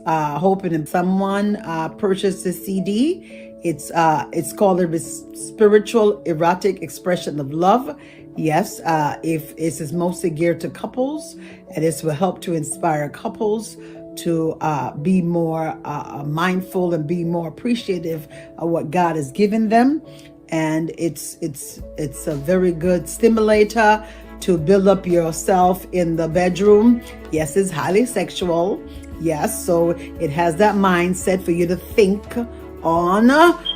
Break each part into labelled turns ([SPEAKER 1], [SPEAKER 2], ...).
[SPEAKER 1] hoping that someone purchased the CD. It's called a spiritual erotic expression of love. Yes, if this is mostly geared to couples, and this will help to inspire couples to be more mindful and be more appreciative of what God has given them. And it's a very good stimulator to build up yourself in the bedroom. Yes, it's highly sexual. Yes, so it has that mindset for you to think on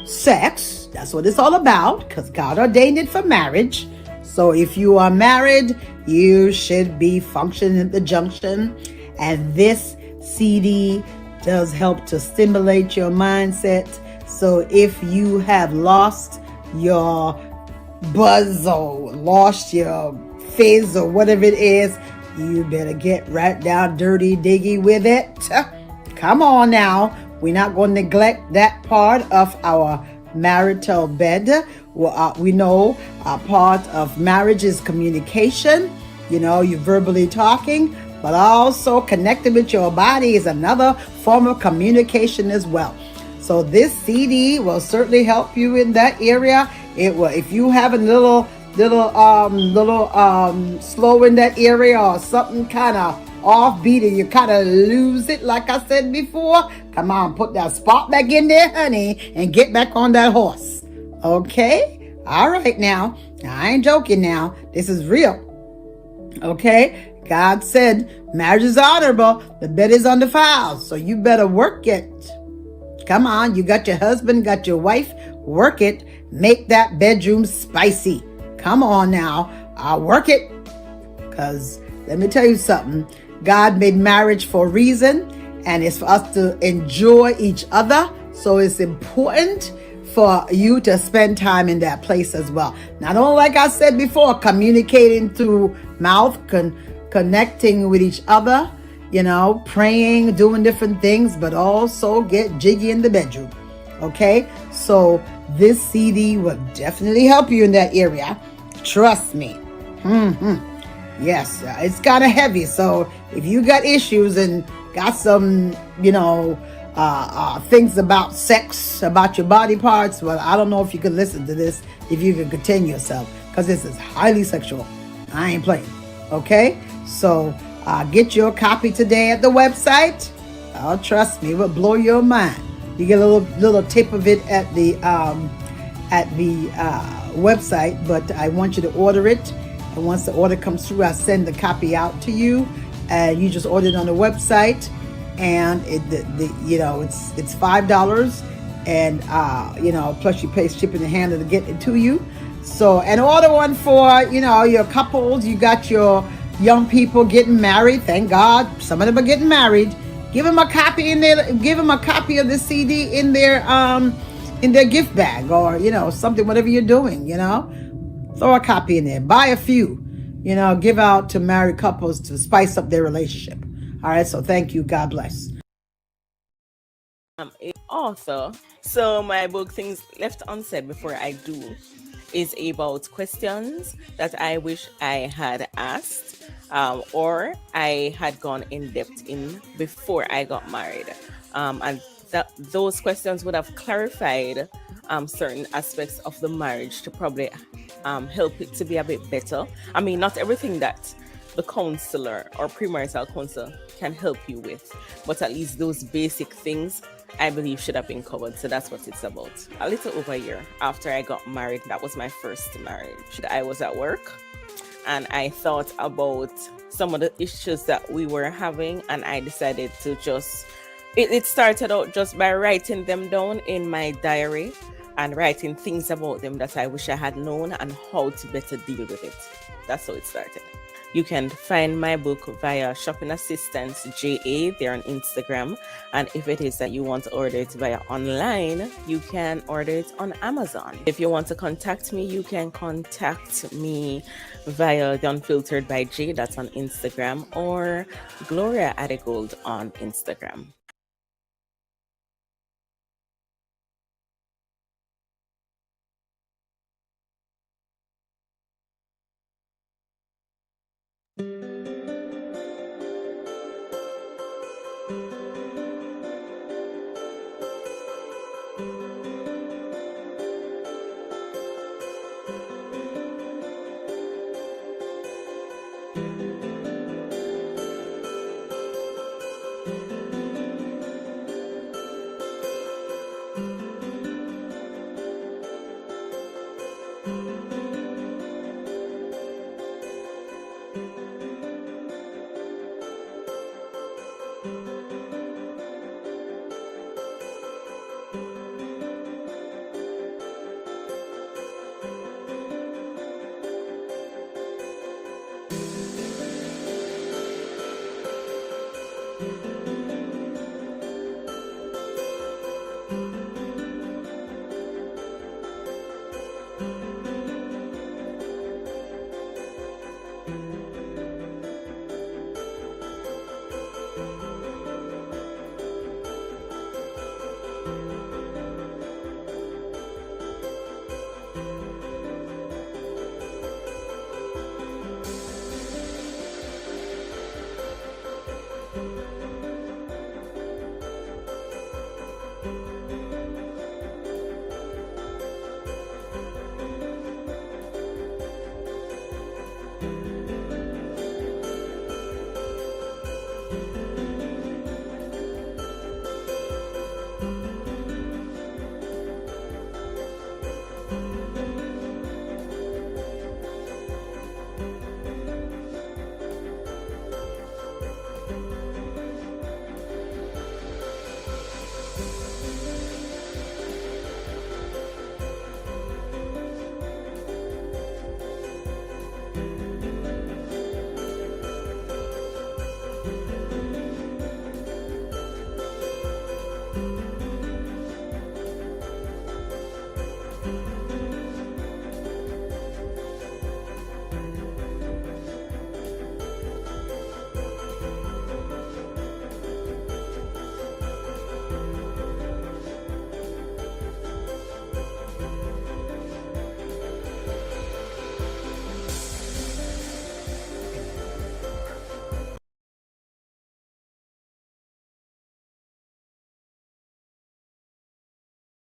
[SPEAKER 1] sex. That's what it's all about, because God ordained it for marriage. So if you are married, you should be functioning at the junction. And this CD does help to stimulate your mindset. So if you have lost your buzz or lost your fizz or whatever it is, you better get right down dirty diggy with it. Come on now. We're not going to neglect that part of our marital bed. Well, we know a part of marriage is communication. You know, you're verbally talking, but also connected with your body is another form of communication as well. So this CD will certainly help you in that area. It will, if you have a little slow in that area or something kind of offbeat and you kind of lose it, like I said before, come on, put that spot back in there, honey, and get back on that horse. Okay? All right now. I ain't joking now. This is real. Okay? God said marriage is honorable, the bed is undefiled. So you better work it. Come on, you got your husband, got your wife, work it. Make that bedroom spicy. Come on now, I'll work it. Because let me tell you something. God made marriage for a reason, and it's for us to enjoy each other. So it's important for you to spend time in that place as well. Not only, like I said before, communicating through mouth, connecting with each other, you know, praying, doing different things, but also get jiggy in the bedroom. Okay? So this CD will definitely help you in that area. Trust me. Yes, it's kind of heavy. So if you got issues and got some, things about sex, about your body parts, well, I don't know if you can listen to this, if you can contain yourself, because this is highly sexual. I ain't playing. Okay? So get your copy today at the website. Oh, trust me, it will blow your mind. You get a little tip of it at the website, but I want you to order it. And once the order comes through, I send the copy out to you, and you just order it on the website. And it's $5, and plus you pay shipping and handling to get it to you. So, and order one for your couples. You got your young people getting married. Thank God, some of them are getting married. Give them a copy in there. Give them a copy of the CD in their gift bag, or something, whatever you're doing. Throw a copy in there. Buy a few. Give out to married couples to spice up their relationship. All right. So thank you. God bless.
[SPEAKER 2] I'm an author, so my book, Things Left Unsaid Before I Do, is about questions that I wish I had asked, or I had gone in depth in before I got married. And those questions would have clarified certain aspects of the marriage to probably help it to be a bit better. I mean, not everything that the counselor or premarital counselor can help you with, but at least those basic things I believe should have been covered. So that's what it's about. A little over a year after I got married, that was my first marriage. I was at work and I thought about some of the issues that we were having, and I decided to it started out just by writing them down in my diary and writing things about them that I wish I had known and how to better deal with it. That's how it started. You can find my book via Shopping Assistance JA there on Instagram. And if it is that you want to order it via online, you can order it on Amazon. If you want to contact me, you can contact me via The Unfiltered by J, that's on Instagram, or Gloria Adigold on Instagram.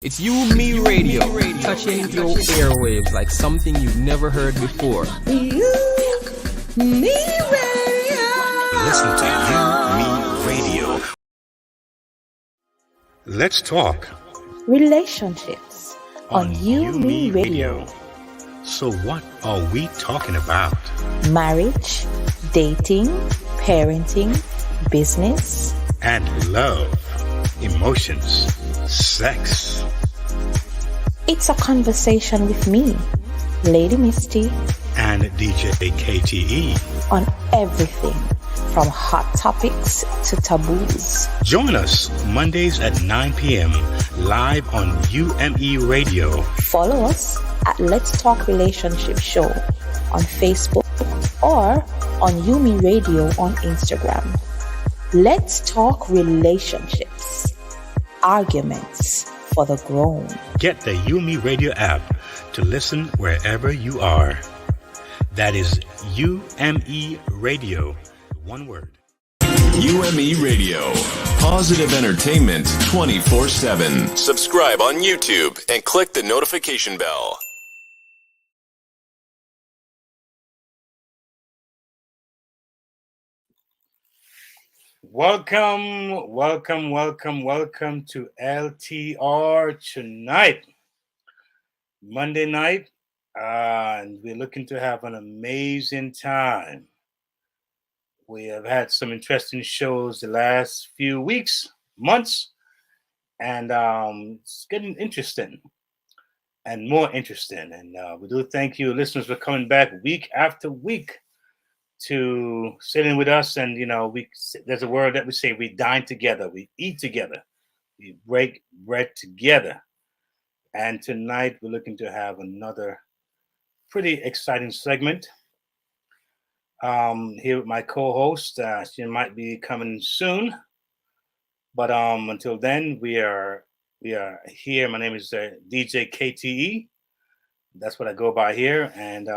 [SPEAKER 3] It's UMERADIO, touching your airwaves like something you've never heard before.
[SPEAKER 4] Listen to UMERADIO. Let's talk.
[SPEAKER 5] Relationships on UMERADIO.
[SPEAKER 4] So what are we talking about?
[SPEAKER 5] Marriage, dating, parenting, business,
[SPEAKER 4] and love, emotions, sex.
[SPEAKER 5] It's a conversation with me, Lady Misty,
[SPEAKER 4] and DJ KTE
[SPEAKER 5] on everything from hot topics to taboos.
[SPEAKER 4] Join us Mondays at 9 p.m. live on UMERADIO.
[SPEAKER 5] Follow us at Let's Talk Relationship Show on Facebook or on UMERADIO on Instagram. Let's talk relationships, arguments for the grown.
[SPEAKER 4] Get the UMERADIO app to listen wherever you are. That is UMERADIO, one word.
[SPEAKER 6] UMERADIO, positive entertainment 24/7. Subscribe on YouTube and click the notification bell.
[SPEAKER 4] Welcome to LTR tonight, Monday night, and we're looking to have an amazing time. We have had some interesting shows the last few weeks, months, and it's getting interesting and more interesting. And we do thank you, listeners, for coming back week after week to sit in with us. And there's a word that we say: we dine together, we eat together, we break bread together. And tonight we're looking to have another pretty exciting segment here with my co-host. She might be coming soon, but until then we are here. My name is DJ KTE. That's what I go by here, and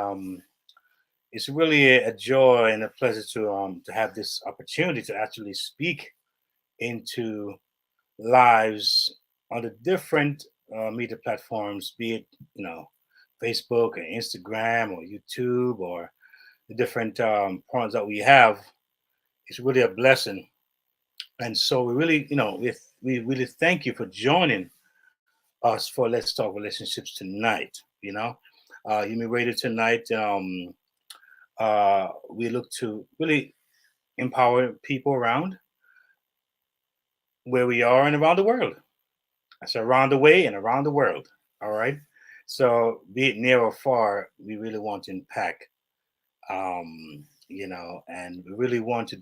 [SPEAKER 4] it's really a joy and a pleasure to have this opportunity to actually speak into lives on the different media platforms, be it Facebook or Instagram or YouTube or the different programs that we have. It's really a blessing, and so we really we really thank you for joining us for Let's Talk Relationships tonight. UMERADIO tonight. We look to really empower people around where we are and around the world. That's around the way and around the world. All right. So be it near or far, we really want to impact, and we really want to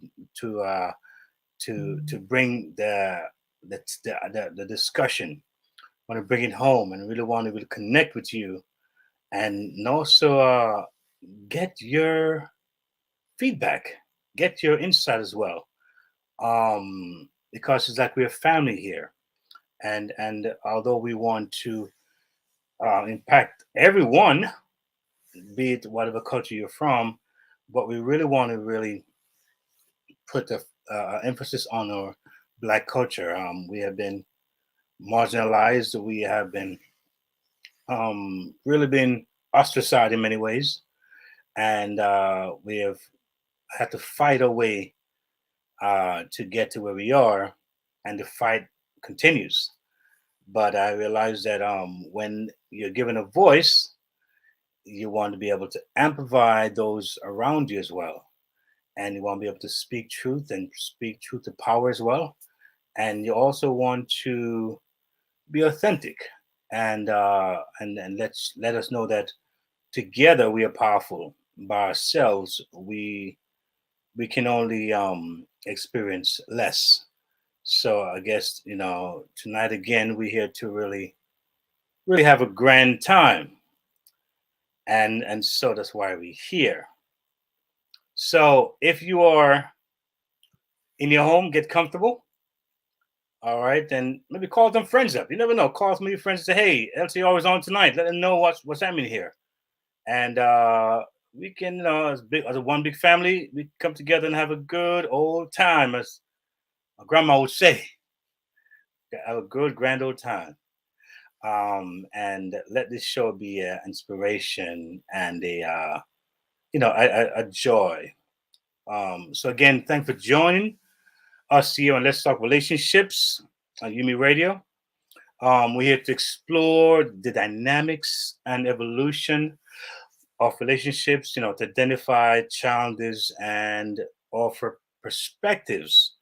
[SPEAKER 4] bring the discussion. Want to bring it home, and really want to really connect with you, and also get your feedback, get your insight as well, because it's like we're family here, and although we want to impact everyone, be it whatever culture you're from, but we really want to really put the emphasis on our Black culture. We have been marginalized. We have been really been ostracized in many ways, and we have had to fight our way to get to where we are, and the fight continues. But I realize that when you're given a voice, you want to be able to amplify those around you as well, and you want to be able to speak truth and speak truth to power as well, and you also want to be authentic, and let us know that together we are powerful. By ourselves, we can only experience less. So I guess tonight again we're here to really have a grand time, and so that's why we're here. So if you are in your home, get comfortable. All right, then maybe call some friends up. You never know. Call some of your friends and say, "Hey, LTR is on tonight. Let them know what's happening here." And we can, as a one big family, we come together and have a good old time, as my grandma would say. Have a good grand old time. and let this show be an inspiration and a joy. So again, thanks for joining us here on Let's Talk Relationships on UMERADIO. We're here to explore the dynamics and evolution of relationships, to identify challenges and offer perspectives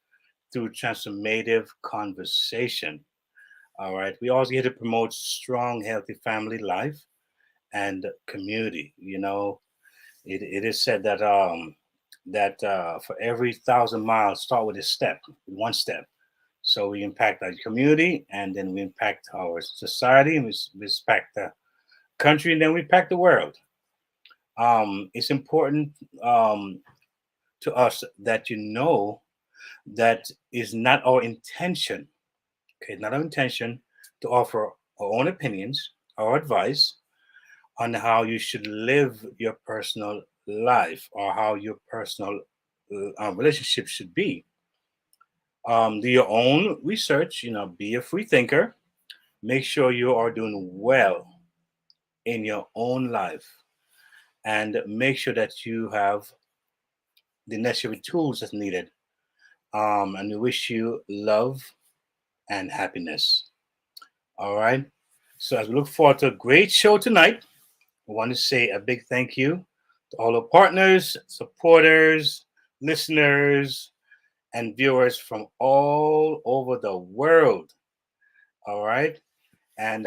[SPEAKER 4] through transformative conversation. All right. We also here to promote strong, healthy family life and community. It is said that for every 1,000 miles, start with a step, one step. So we impact our community, and then we impact our society, and we impact the country, and then we impact the world. It's important to us that that is not our intention. Okay, not our intention to offer our own opinions or advice on how you should live your personal life or how your personal relationship should be. Do your own research, be a free thinker. Make sure you are doing well in your own life and make sure that you have the necessary tools that's needed. And we wish you love and happiness. All right. So as we look forward to a great show tonight, I want to say a big thank you to all our partners, supporters, listeners, and viewers from all over the world. All right. And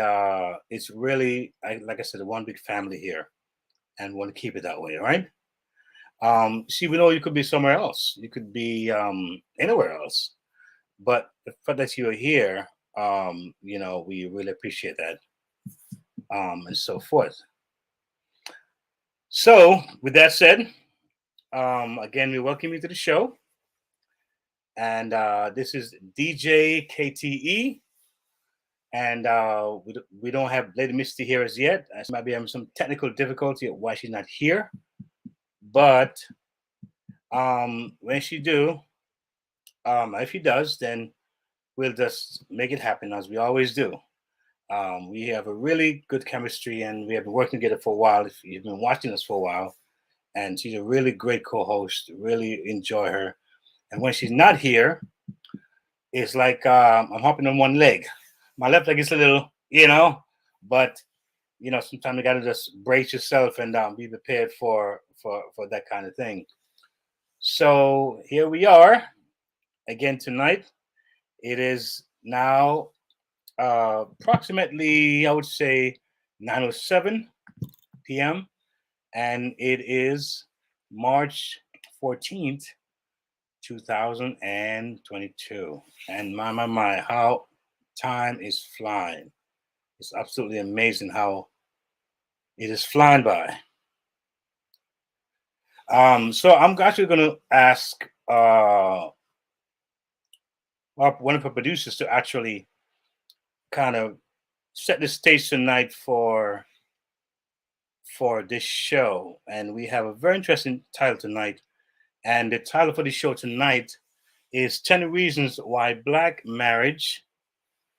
[SPEAKER 4] it's really, like I said, one big family here, and we want to keep it that way. All right. See, we know you could be somewhere else. You could be anywhere else. But the fact that you're here, we really appreciate that, and so forth. So, with that said, again, we welcome you to the show. And this is DJ KTE. And we don't have Lady Misty here as yet. She might be having some technical difficulty of why she's not here. But when she do, if she does, then we'll just make it happen as we always do. We have a really good chemistry, and we have been working together for a while. If you've been watching us for a while, and she's a really great co-host. Really enjoy her. And when she's not here, it's like I'm hopping on one leg. My left leg is a little, but sometimes you gotta just brace yourself and be prepared for that kind of thing. So here we are again tonight. It is now approximately, I would say, 9:07 p.m. and it is March 14th, 2022. And my, how time is flying. It's absolutely amazing how it is flying by. So I'm actually going to ask one of the producers to actually kind of set the stage tonight for this show. And we have a very interesting title tonight. And the title for the show tonight is 10 Reasons Why Black Marriage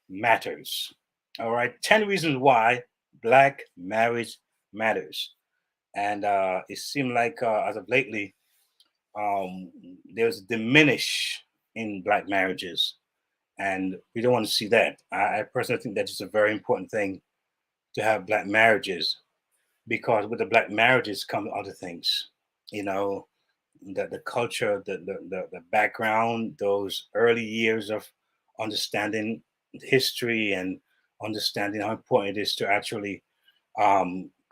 [SPEAKER 4] Matters. All right, 10 reasons why Black marriage matters. And it seemed like as of lately, there's a diminish in Black marriages. And we don't want to see that. I personally think that it's a very important thing to have Black marriages, because with the Black marriages come other things, the culture, the background, those early years of understanding history and understanding how important it is to actually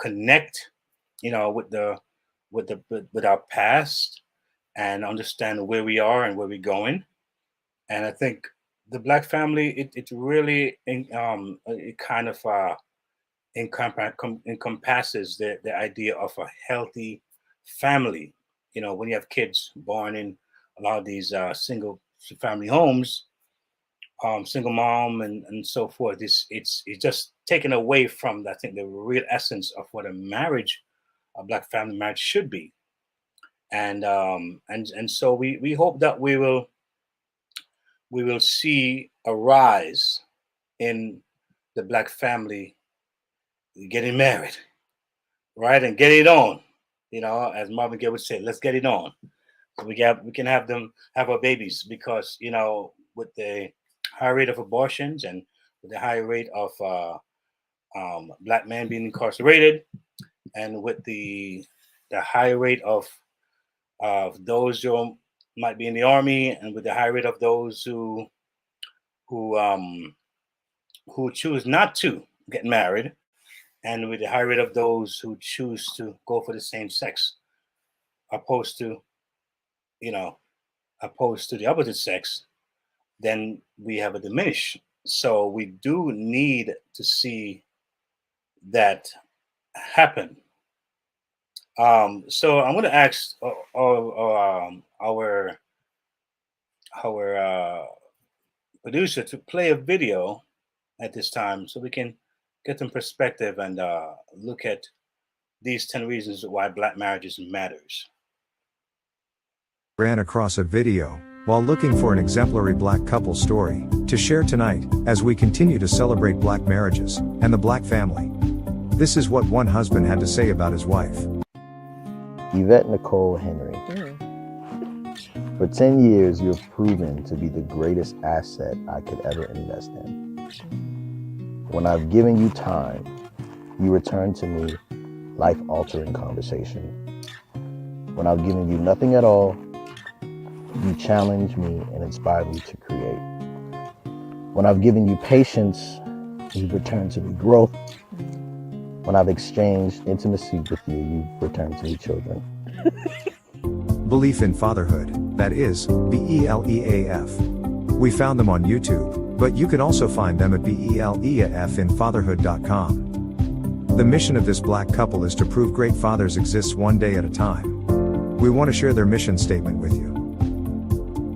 [SPEAKER 4] connect, with our past and understand where we are and where we're going. And I think the Black family, it really it kind of encompasses the idea of a healthy family. When you have kids born in a lot of these single family homes, single mom and so forth, it's just taken away from, I think, the real essence of what a Black family marriage should be. And so we hope that we will see a rise in the Black family getting married, right, and getting it on. As Marvin Gaye would say, let's get it on. So we can have them have our babies, because with the high rate of abortions and with the high rate of Black men being incarcerated, and with the high rate of those who might be in the army, and with the high rate of those who choose not to get married, and with the high rate of those who choose to go for the same sex, opposed to the opposite sex, then we have a diminish. So we do need to see that happen. So I'm going to ask our producer to play a video at this time, so we can get some perspective and look at these 10 reasons why Black marriages matters.
[SPEAKER 7] Ran across a video while looking for an exemplary Black couple story to share tonight as we continue to celebrate Black marriages and the Black family. This is what one husband had to say about his wife.
[SPEAKER 8] Yvette Nicole Henry. For 10 years, you have proven to be the greatest asset I could ever invest in. When I've given you time, you return to me life-altering conversation. When I've given you nothing at all, you challenge me and inspire me to create. When I've given you patience, you've returned to me growth. When I've exchanged intimacy with you, you've returned to me children.
[SPEAKER 7] Belief in Fatherhood, that is, BELEAF. We found them on YouTube, but you can also find them at BELEAFinfatherhood.com. The mission of this Black couple is to prove great fathers exist one day at a time. We want to share their mission statement with you.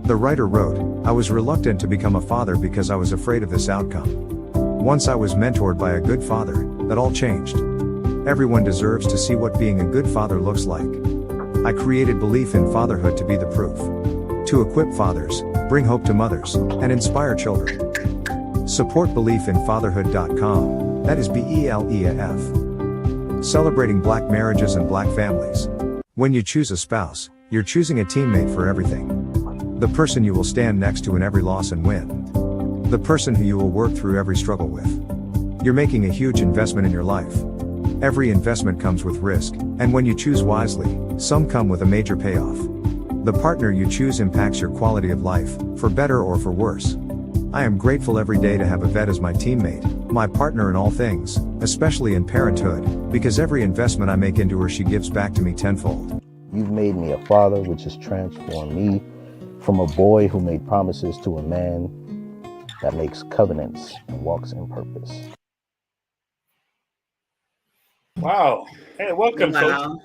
[SPEAKER 7] The writer wrote, "I was reluctant to become a father because I was afraid of this outcome. Once I was mentored by a good father, that all changed. Everyone deserves to see what being a good father looks like. I created Belief in Fatherhood to be the proof. To equip fathers, bring hope to mothers, and inspire children. Support beliefinfatherhood.com, that is BELEAF. Celebrating Black marriages and Black families. When you choose a spouse, you're choosing a teammate for everything. The person you will stand next to in every loss and win. The person who you will work through every struggle with. You're making a huge investment in your life. Every investment comes with risk, and when you choose wisely, some come with a major payoff. The partner you choose impacts your quality of life, for better or for worse. I am grateful every day to have Yvette as my teammate, my partner in all things, especially in parenthood, because every investment I make into her she gives back to me tenfold.
[SPEAKER 8] You've made me a father, which has transformed me from a boy who made promises to a man that makes covenants and walks in purpose."
[SPEAKER 4] Wow. Hey, welcome,
[SPEAKER 9] Wow.
[SPEAKER 4] Coach.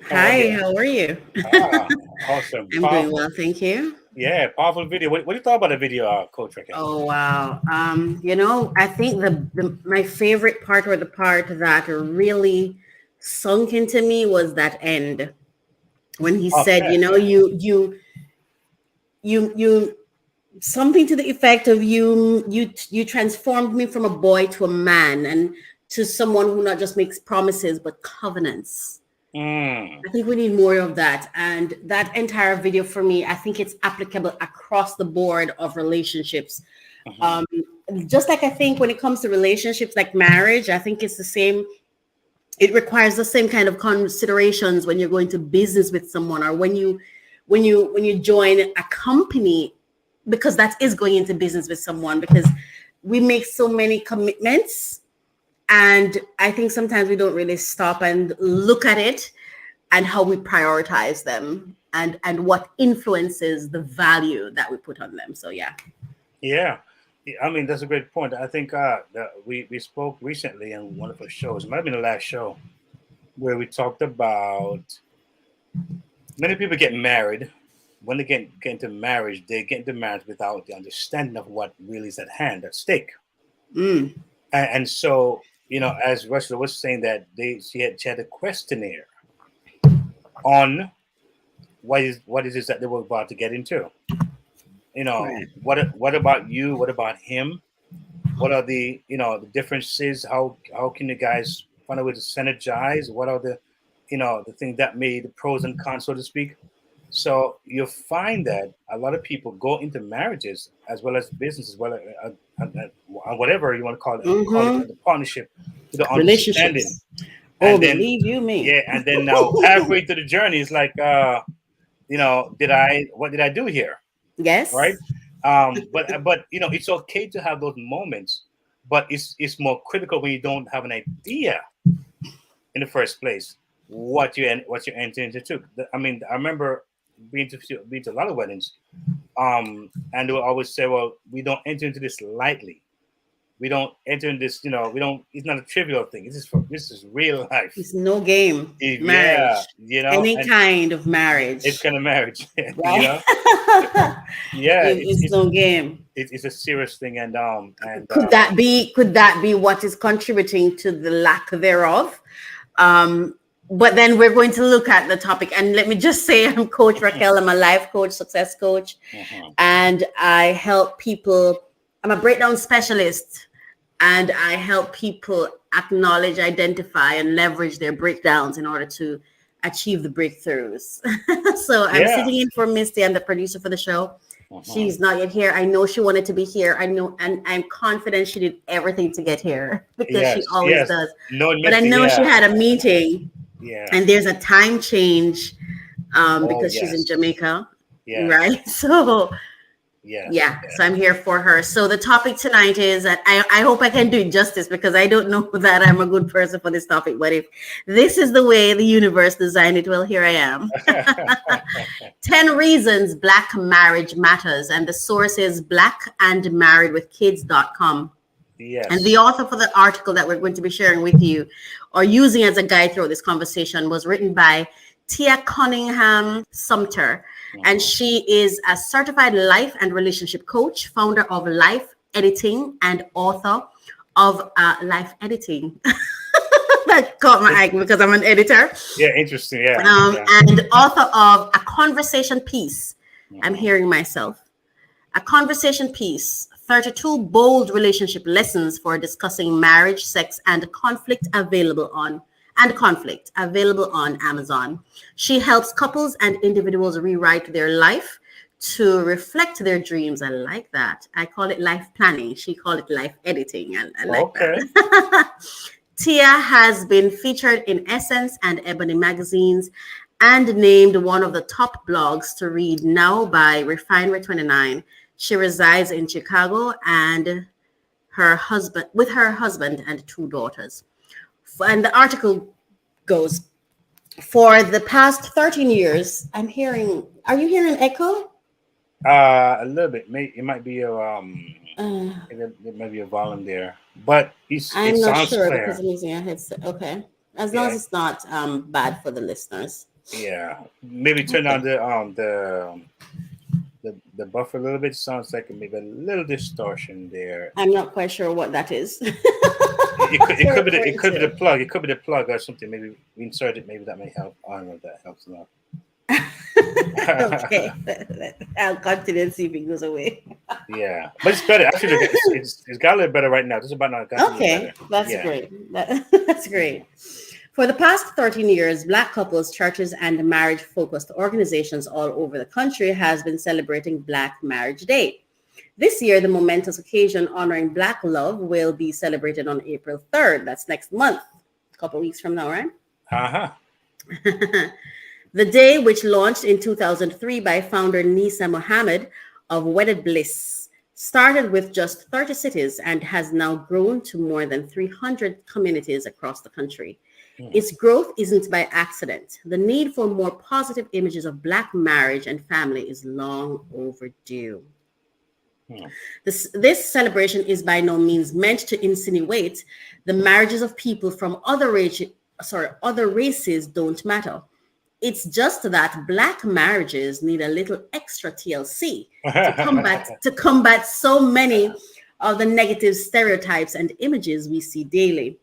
[SPEAKER 9] Hi, how are you?
[SPEAKER 4] Awesome.
[SPEAKER 9] I'm doing well, thank you.
[SPEAKER 4] Yeah, powerful video. What do you thought about the video, Coach Rick?
[SPEAKER 9] Oh, wow. I think my favorite part, or the part that really sunk into me, was that end when he said, you something to the effect of you transformed me from a boy to a man, and to someone who not just makes promises but covenants. I think we need more of that. And that entire video, for me, I think it's applicable across the board of relationships. Just like I think when it comes to relationships like marriage, I think it's the same. It requires the same kind of considerations when you're going to business with someone, or when you join a company, because that is going into business with someone, because we make so many commitments. And I think sometimes we don't really stop and look at it and how we prioritize them, and what influences the value that we put on them. So, yeah.
[SPEAKER 4] Yeah. I mean, that's a great point. I think that we spoke recently in one of our shows, it might have been the last show, where we talked about many people getting married. When they get into marriage, they get into marriage without the understanding of what really is at hand, at stake. And so, as Russell was saying, that she had a questionnaire on what is it that they were about to get into. Right. What about you? What about him? What are the the differences? How can you guys find a way to synergize? What are the the things that made the pros and cons, so to speak? So you'll find that a lot of people go into marriages as well as business, as well as whatever you want to call it, the partnership, with the understanding.
[SPEAKER 9] Relationships.
[SPEAKER 4] And then,
[SPEAKER 9] believe you me.
[SPEAKER 4] yeah, and then now halfway through the journey, it's like, what did I do here?
[SPEAKER 9] Yes.
[SPEAKER 4] Right. But it's okay to have those moments, but it's more critical when you don't have an idea in the first place what you're entering into. I mean, I remember being to a lot of weddings, and they will always say, "Well, we don't enter into this lightly. We don't enter in this. We don't. It's not a trivial thing. This is real life.
[SPEAKER 9] It's no game.
[SPEAKER 4] Yeah,
[SPEAKER 9] Marriage. Any kind of marriage.
[SPEAKER 4] It's kind of marriage.
[SPEAKER 9] Right?
[SPEAKER 4] Yeah,
[SPEAKER 9] it's no game.
[SPEAKER 4] It's a serious thing, and
[SPEAKER 9] could that be what is contributing to the lack thereof? But then we're going to look at the topic, and let me just say, I'm Coach Raquel. I'm a life coach, success coach, and I help people. I'm a breakdown specialist, and I help people acknowledge, identify, and leverage their breakdowns in order to achieve the breakthroughs. So I'm sitting in for Misty. I'm the producer for the show. She's not yet here. I know she wanted to be here. I know, and I'm confident she did everything to get here because she always does. But I know she had a meeting. Yeah. And there's a time change because she's in Jamaica. Yeah. Right. So so I'm here for her. So the topic tonight is that I hope I can do it justice, because I don't know that I'm a good person for this topic. But if this is the way the universe designed it, well, here I am. 10 reasons Black marriage matters. And the source is blackandmarriedwithkids.com. Yes. And the author for the article that we're going to be sharing with you or using as a guide through this conversation was written by Tiya Cunningham-Sumter. And she is a certified life and relationship coach, founder of Life Editing, and author of Life Editing. That caught my eye because I'm an editor.
[SPEAKER 4] Yeah, interesting. Yeah.
[SPEAKER 9] And author of A Conversation Piece. I'm hearing myself. A Conversation Piece. 32 bold relationship lessons for discussing marriage, sex, and conflict available on Amazon. She helps couples and individuals rewrite their life to reflect their dreams. I like that. I call it life planning. She called it life editing. I like that. Tia has been featured in Essence and Ebony magazines and named one of the top blogs to read now by Refinery29. She resides in Chicago and her husband and 2 daughters. And the article goes, for the past 13 years, are you hearing an echo?
[SPEAKER 4] A little bit. It might be it might be a volume there, but
[SPEAKER 9] I'm not sure because I'm using a headset. Okay, as long as it's not bad for the listeners.
[SPEAKER 4] Yeah, maybe turn on the buffer a little bit. Sounds like maybe a little distortion there.
[SPEAKER 9] I'm not quite sure what that is.
[SPEAKER 4] It could be the plug. It could be the plug or something. Maybe we insert it. Maybe that may help. I don't know if that helps enough.
[SPEAKER 9] Okay, I'll continue and see if it goes away.
[SPEAKER 4] Yeah, but it's better. Actually, it's got a little better right now. Just about now.
[SPEAKER 9] Okay, that's great. That's great. For the past 13 years, Black couples, churches, and marriage-focused organizations all over the country has been celebrating Black Marriage Day. This year, the momentous occasion honoring Black love will be celebrated on April 3rd. That's next month, a couple weeks from now, right?
[SPEAKER 4] Uh-huh.
[SPEAKER 9] The day, which launched in 2003 by founder Nisa Mohammed of Wedded Bliss, started with just 30 cities and has now grown to more than 300 communities across the country. Its growth isn't by accident. The need for more positive images of Black marriage and family is long overdue. This celebration is by no means meant to insinuate the marriages of people from other races don't matter. It's just that Black marriages need a little extra TLC to combat so many of the negative stereotypes and images we see daily.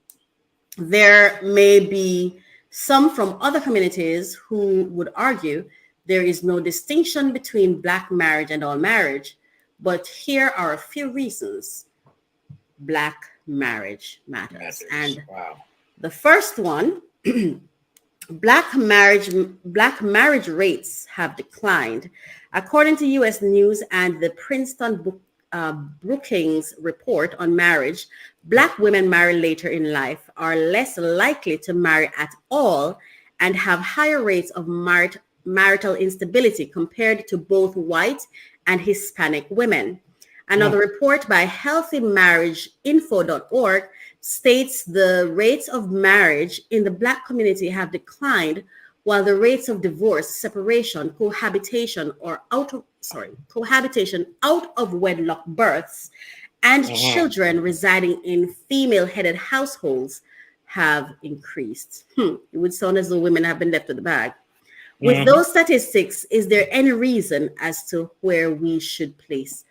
[SPEAKER 9] There may be some from other communities who would argue there is no distinction between Black marriage and all marriage, but here are a few reasons Black marriage matters. And
[SPEAKER 4] wow.
[SPEAKER 9] the first one, Black marriage rates have declined. According to U.S. News and the Princeton Brookings report on marriage, Black women marry later in life are less likely to marry at all and have higher rates of marital instability compared to both white and Hispanic women. Another report by healthymarriageinfo.org states the rates of marriage in the Black community have declined, while the rates of divorce, separation, cohabitation out of wedlock births and children residing in female-headed households have increased. It would sound as though women have been left with the bag. With those statistics, is there any reason as to where we should place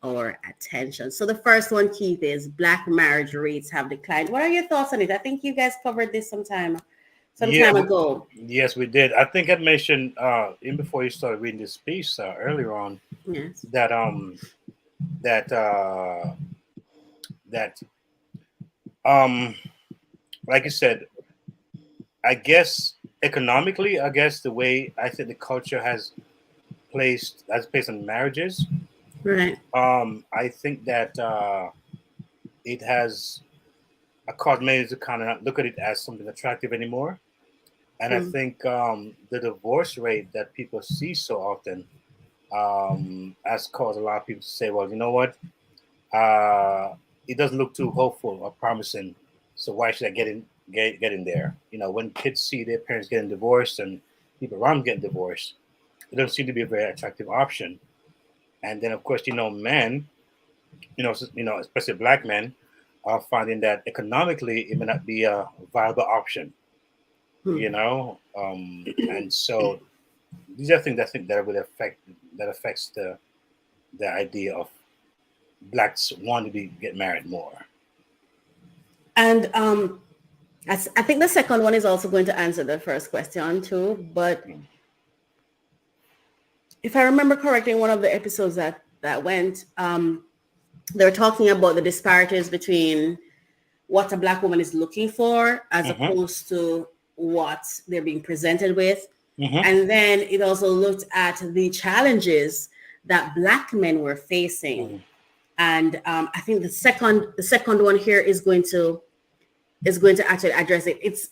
[SPEAKER 9] our attention? So the first one, Keith, is Black marriage rates have declined. What are your thoughts on it? I think you guys covered this some time ago.
[SPEAKER 4] Yes, we did. I think I mentioned even before you started reading this piece earlier on,
[SPEAKER 9] yes,
[SPEAKER 4] that like you said, I guess economically, the way I think the culture has placed on marriages,
[SPEAKER 9] right?
[SPEAKER 4] I think that it has caused many to kind of not look at it as something attractive anymore. And I think the divorce rate that people see so often has caused a lot of people to say, well, you know what? It doesn't look too hopeful or promising. So why should I get in there? You know, when kids see their parents getting divorced and people around getting divorced, it doesn't seem to be a very attractive option. And then, of course, men, especially Black men, are finding that economically it may not be a viable option. And so these are things I think that affects the idea of Blacks wanting to get married more.
[SPEAKER 9] And I think the second one is also going to answer the first question too. But if I remember correctly, in one of the episodes that went, they're talking about the disparities between what a Black woman is looking for as opposed to what they're being presented with. And then it also looked at the challenges that Black men were facing. And I think the second one here is going to actually address it. It's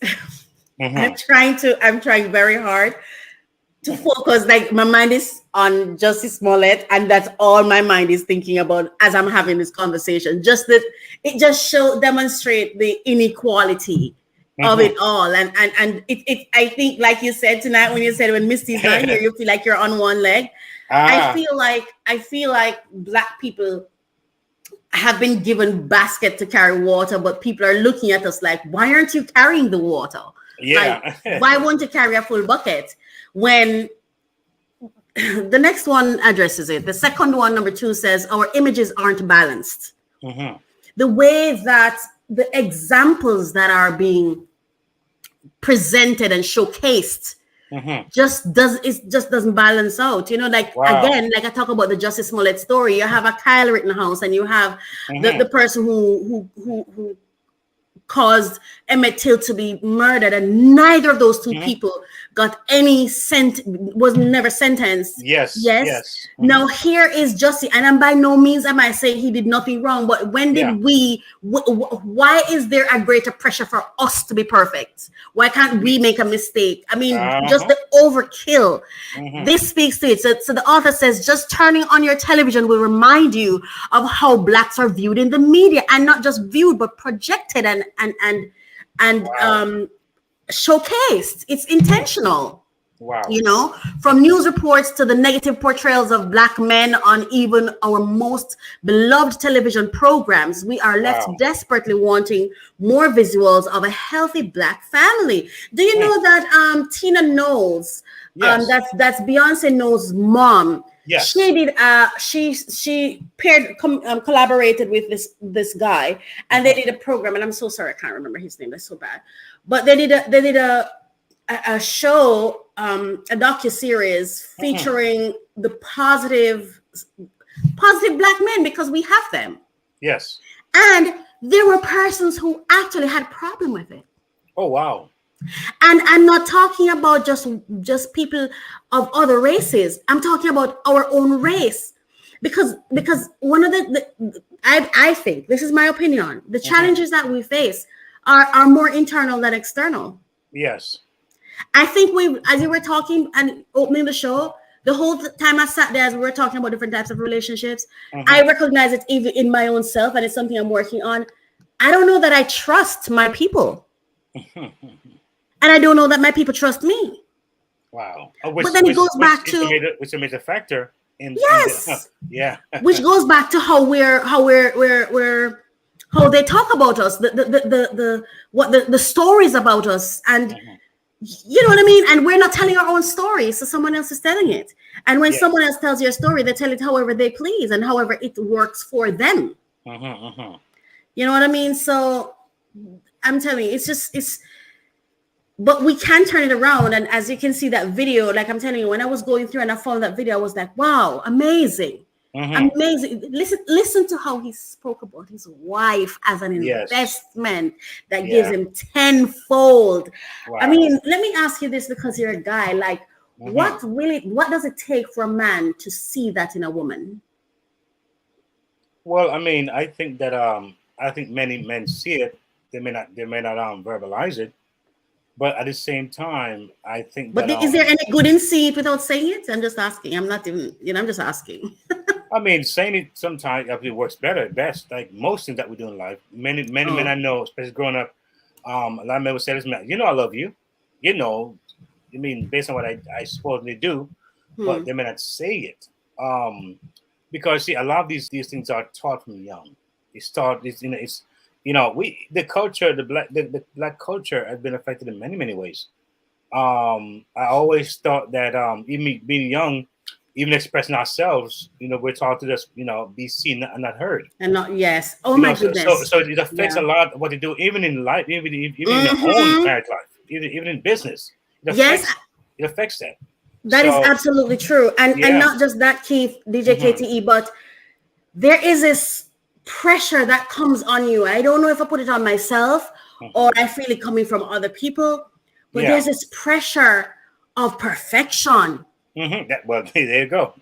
[SPEAKER 9] I'm trying very hard to focus. Like my mind is on Justice Smollett, and that's all my mind is thinking about as I'm having this conversation. Just that it just demonstrate the inequality of it all. And it I think, like you said tonight, when you said when Misty's not here, you feel like you're on one leg. I feel like Black people have been given basket to carry water, but people are looking at us like, why aren't you carrying the water?
[SPEAKER 4] Yeah.
[SPEAKER 9] Like, why won't you carry a full bucket? When the next one addresses it. The second one, number 2, says our images aren't balanced. The way that the examples that are being presented and showcased just doesn't balance out. Again, like I talk about the Justice Smollett story, you have a Kyle Rittenhouse and you have the person who caused Emmett Till to be murdered, and neither of those two people got any was never sentenced.
[SPEAKER 4] Yes.
[SPEAKER 9] Now here is justice, and by no means am I saying he did nothing wrong, but when did why is there a greater pressure for us to be perfect? Why can't we make a mistake? I mean, just the overkill. This speaks to it. So the author says, just turning on your television will remind you of how Blacks are viewed in the media, and not just viewed, but projected and showcased. It's intentional.
[SPEAKER 4] Wow.
[SPEAKER 9] From news reports to the negative portrayals of Black men on even our most beloved television programs, we are left desperately wanting more visuals of a healthy Black family. Do you know that Tina Knowles, that's Beyonce Knowles' mom, she did she collaborated with this guy, and they did a program, and I'm so sorry I can't remember his name, that's so bad, but they did a show, a docu-series featuring the positive Black men, because we have them.
[SPEAKER 4] Yes.
[SPEAKER 9] And there were persons who actually had problem with it.
[SPEAKER 4] Oh, wow.
[SPEAKER 9] And I'm not talking about just people of other races. I'm talking about our own race. Because one of I think, this is my opinion, the challenges that we face are more internal than external.
[SPEAKER 4] Yes.
[SPEAKER 9] I think as you were talking and opening the show, the whole time I sat there as we were talking about different types of relationships, I recognize it even in my own self, and it's something I'm working on. I don't know that I trust my people. And I don't know that my people trust me.
[SPEAKER 4] Wow.
[SPEAKER 9] But then it goes back to
[SPEAKER 4] which is a major factor in yeah.
[SPEAKER 9] Which goes back to how they talk about us, the stories about us, and you know what I mean? And we're not telling our own story, so someone else is telling it. And when someone else tells your story, they tell it however they please and however it works for them. You know what I mean? So I'm telling you, but we can turn it around. And as you can see that video, like I'm telling you, when I was going through and I found that video, I was like, wow, amazing. Amazing. Listen to how he spoke about his wife as an investment that gives him tenfold.
[SPEAKER 4] Wow.
[SPEAKER 9] I mean, let me ask you this, because you're a guy, like what does it take for a man to see that in a woman?
[SPEAKER 4] Well, I mean, I think that I think many men see it. They may not verbalize it. But at the same time, I think.
[SPEAKER 9] But is there any good in seeing it without saying it? I'm just asking. I'm not even, I'm just asking.
[SPEAKER 4] I mean, saying it sometimes actually works best. Like most things that we do in life. Many men I know, especially growing up, a lot of men would say this, man, I love you. I mean, based on what I supposedly do, but they may not say it. Because see, a lot of these things are taught from young. The culture, the black culture has been affected in many ways. I always thought that even being young, even expressing ourselves, we're taught to just be seen and not heard.
[SPEAKER 9] And not my goodness.
[SPEAKER 4] So it affects a lot of what they do, even in life, even in their own married life, even in business. It affects that.
[SPEAKER 9] That is absolutely true, and not just that, Keith, DJ KTE, but there is this pressure that comes on you. I don't know if I put it on myself or I feel it coming from other people, but there's this pressure of perfection.
[SPEAKER 4] Well, there you go.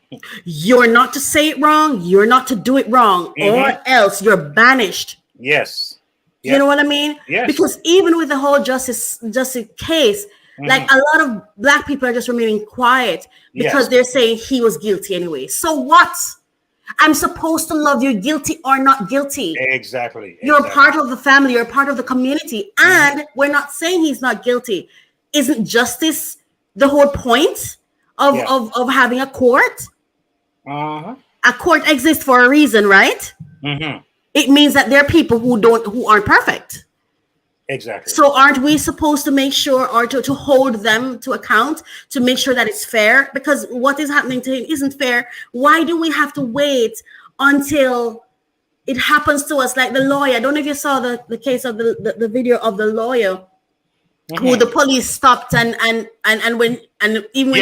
[SPEAKER 9] You're not to say it wrong. You're not to do it wrong, or else you're banished.
[SPEAKER 4] Yes.
[SPEAKER 9] You know what I mean?
[SPEAKER 4] Yes.
[SPEAKER 9] Because even with the whole justice case, like a lot of black people are just remaining quiet because they're saying he was guilty anyway. So what? I'm supposed to love you, guilty or not guilty.
[SPEAKER 4] Exactly.
[SPEAKER 9] You're part of the family. You're part of the community. And we're not saying he's not guilty. Isn't justice the whole point of having a court? A court exists for a reason, right? It means that there are people who aren't perfect.
[SPEAKER 4] Exactly.
[SPEAKER 9] So aren't we supposed to make sure, or to hold them to account, to make sure that it's fair? Because what is happening to him isn't fair. Why do we have to wait until it happens to us? Like the lawyer, I don't know if you saw the case of the video of the lawyer who the police stopped and even when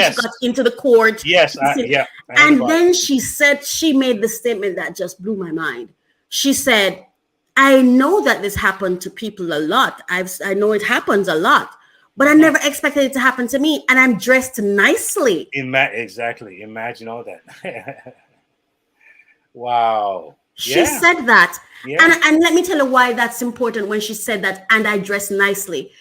[SPEAKER 9] she got into the court. And then she made the statement that just blew my mind. She said, I know that this happened to people a lot. I know it happens a lot, but I never expected it to happen to me. And I'm dressed nicely.
[SPEAKER 4] Exactly. Imagine all that. Wow.
[SPEAKER 9] She said that. And let me tell you why that's important when she said that, and I dress nicely.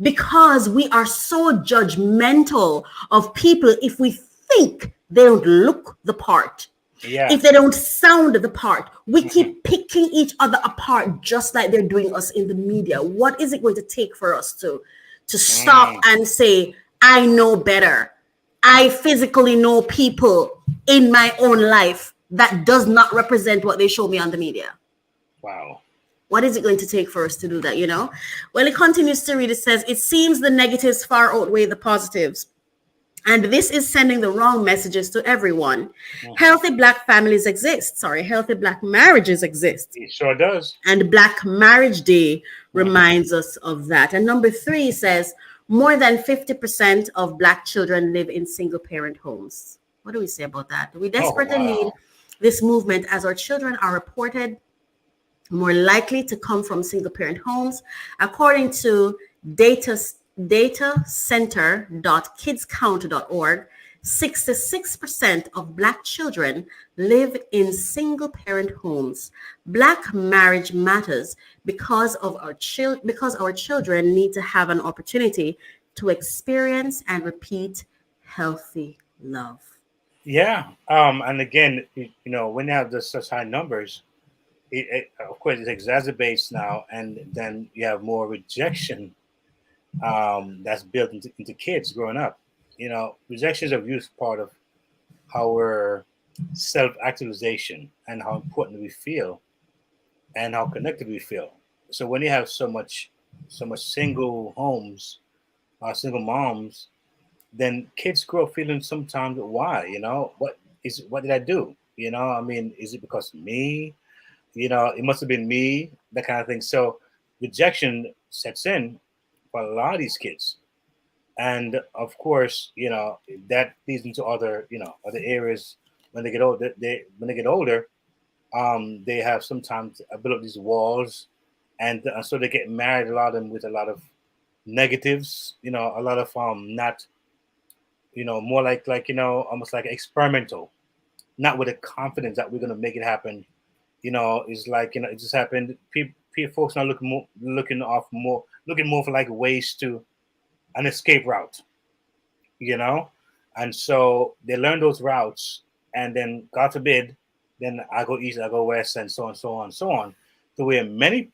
[SPEAKER 9] Because we are so judgmental of people if we think they don't look the part. If they don't sound the part, we keep picking each other apart, just like they're doing us in the media. What is it going to take for us to stop and say, I know better? I physically know people in my own life that does not represent what they show me on the media.
[SPEAKER 4] Wow.
[SPEAKER 9] What is it going to take for us to do that, Well, it continues to read. It says, it seems the negatives far outweigh the positives. And this is sending the wrong messages to everyone. Healthy black families exist. Healthy black marriages exist.
[SPEAKER 4] It sure does.
[SPEAKER 9] And Black Marriage Day reminds us of that. And number 3 says, more than 50% of black children live in single parent homes. What do we say about that? We desperately need this movement as our children are reported more likely to come from single parent homes. According to datacenter.kidscount.org, 66% of Black children live in single parent homes. Black marriage matters because our children need to have an opportunity to experience and repeat healthy love.
[SPEAKER 4] Yeah. And again, when you have such high numbers, of course, it exacerbates now, and then you have more rejection that's built into kids growing up. Rejection is a huge part of our self-actualization and how important we feel and how connected we feel. So when you have so much single homes, single moms, then kids grow up feeling sometimes why, what did I do? I mean, is it because of me? It must have been me, that kind of thing. So rejection sets in for a lot of these kids. And of course, that leads into other areas when they get older. They have sometimes built up these walls, and so they get married. A lot of them with a lot of negatives. A lot of not, more like almost like experimental, not with the confidence that we're gonna make it happen. It's like it just happened. People folks now looking more for like ways to an escape route, and so they learn those routes, and then God forbid, then I go east, I go west, and so on, so on, so on. To where many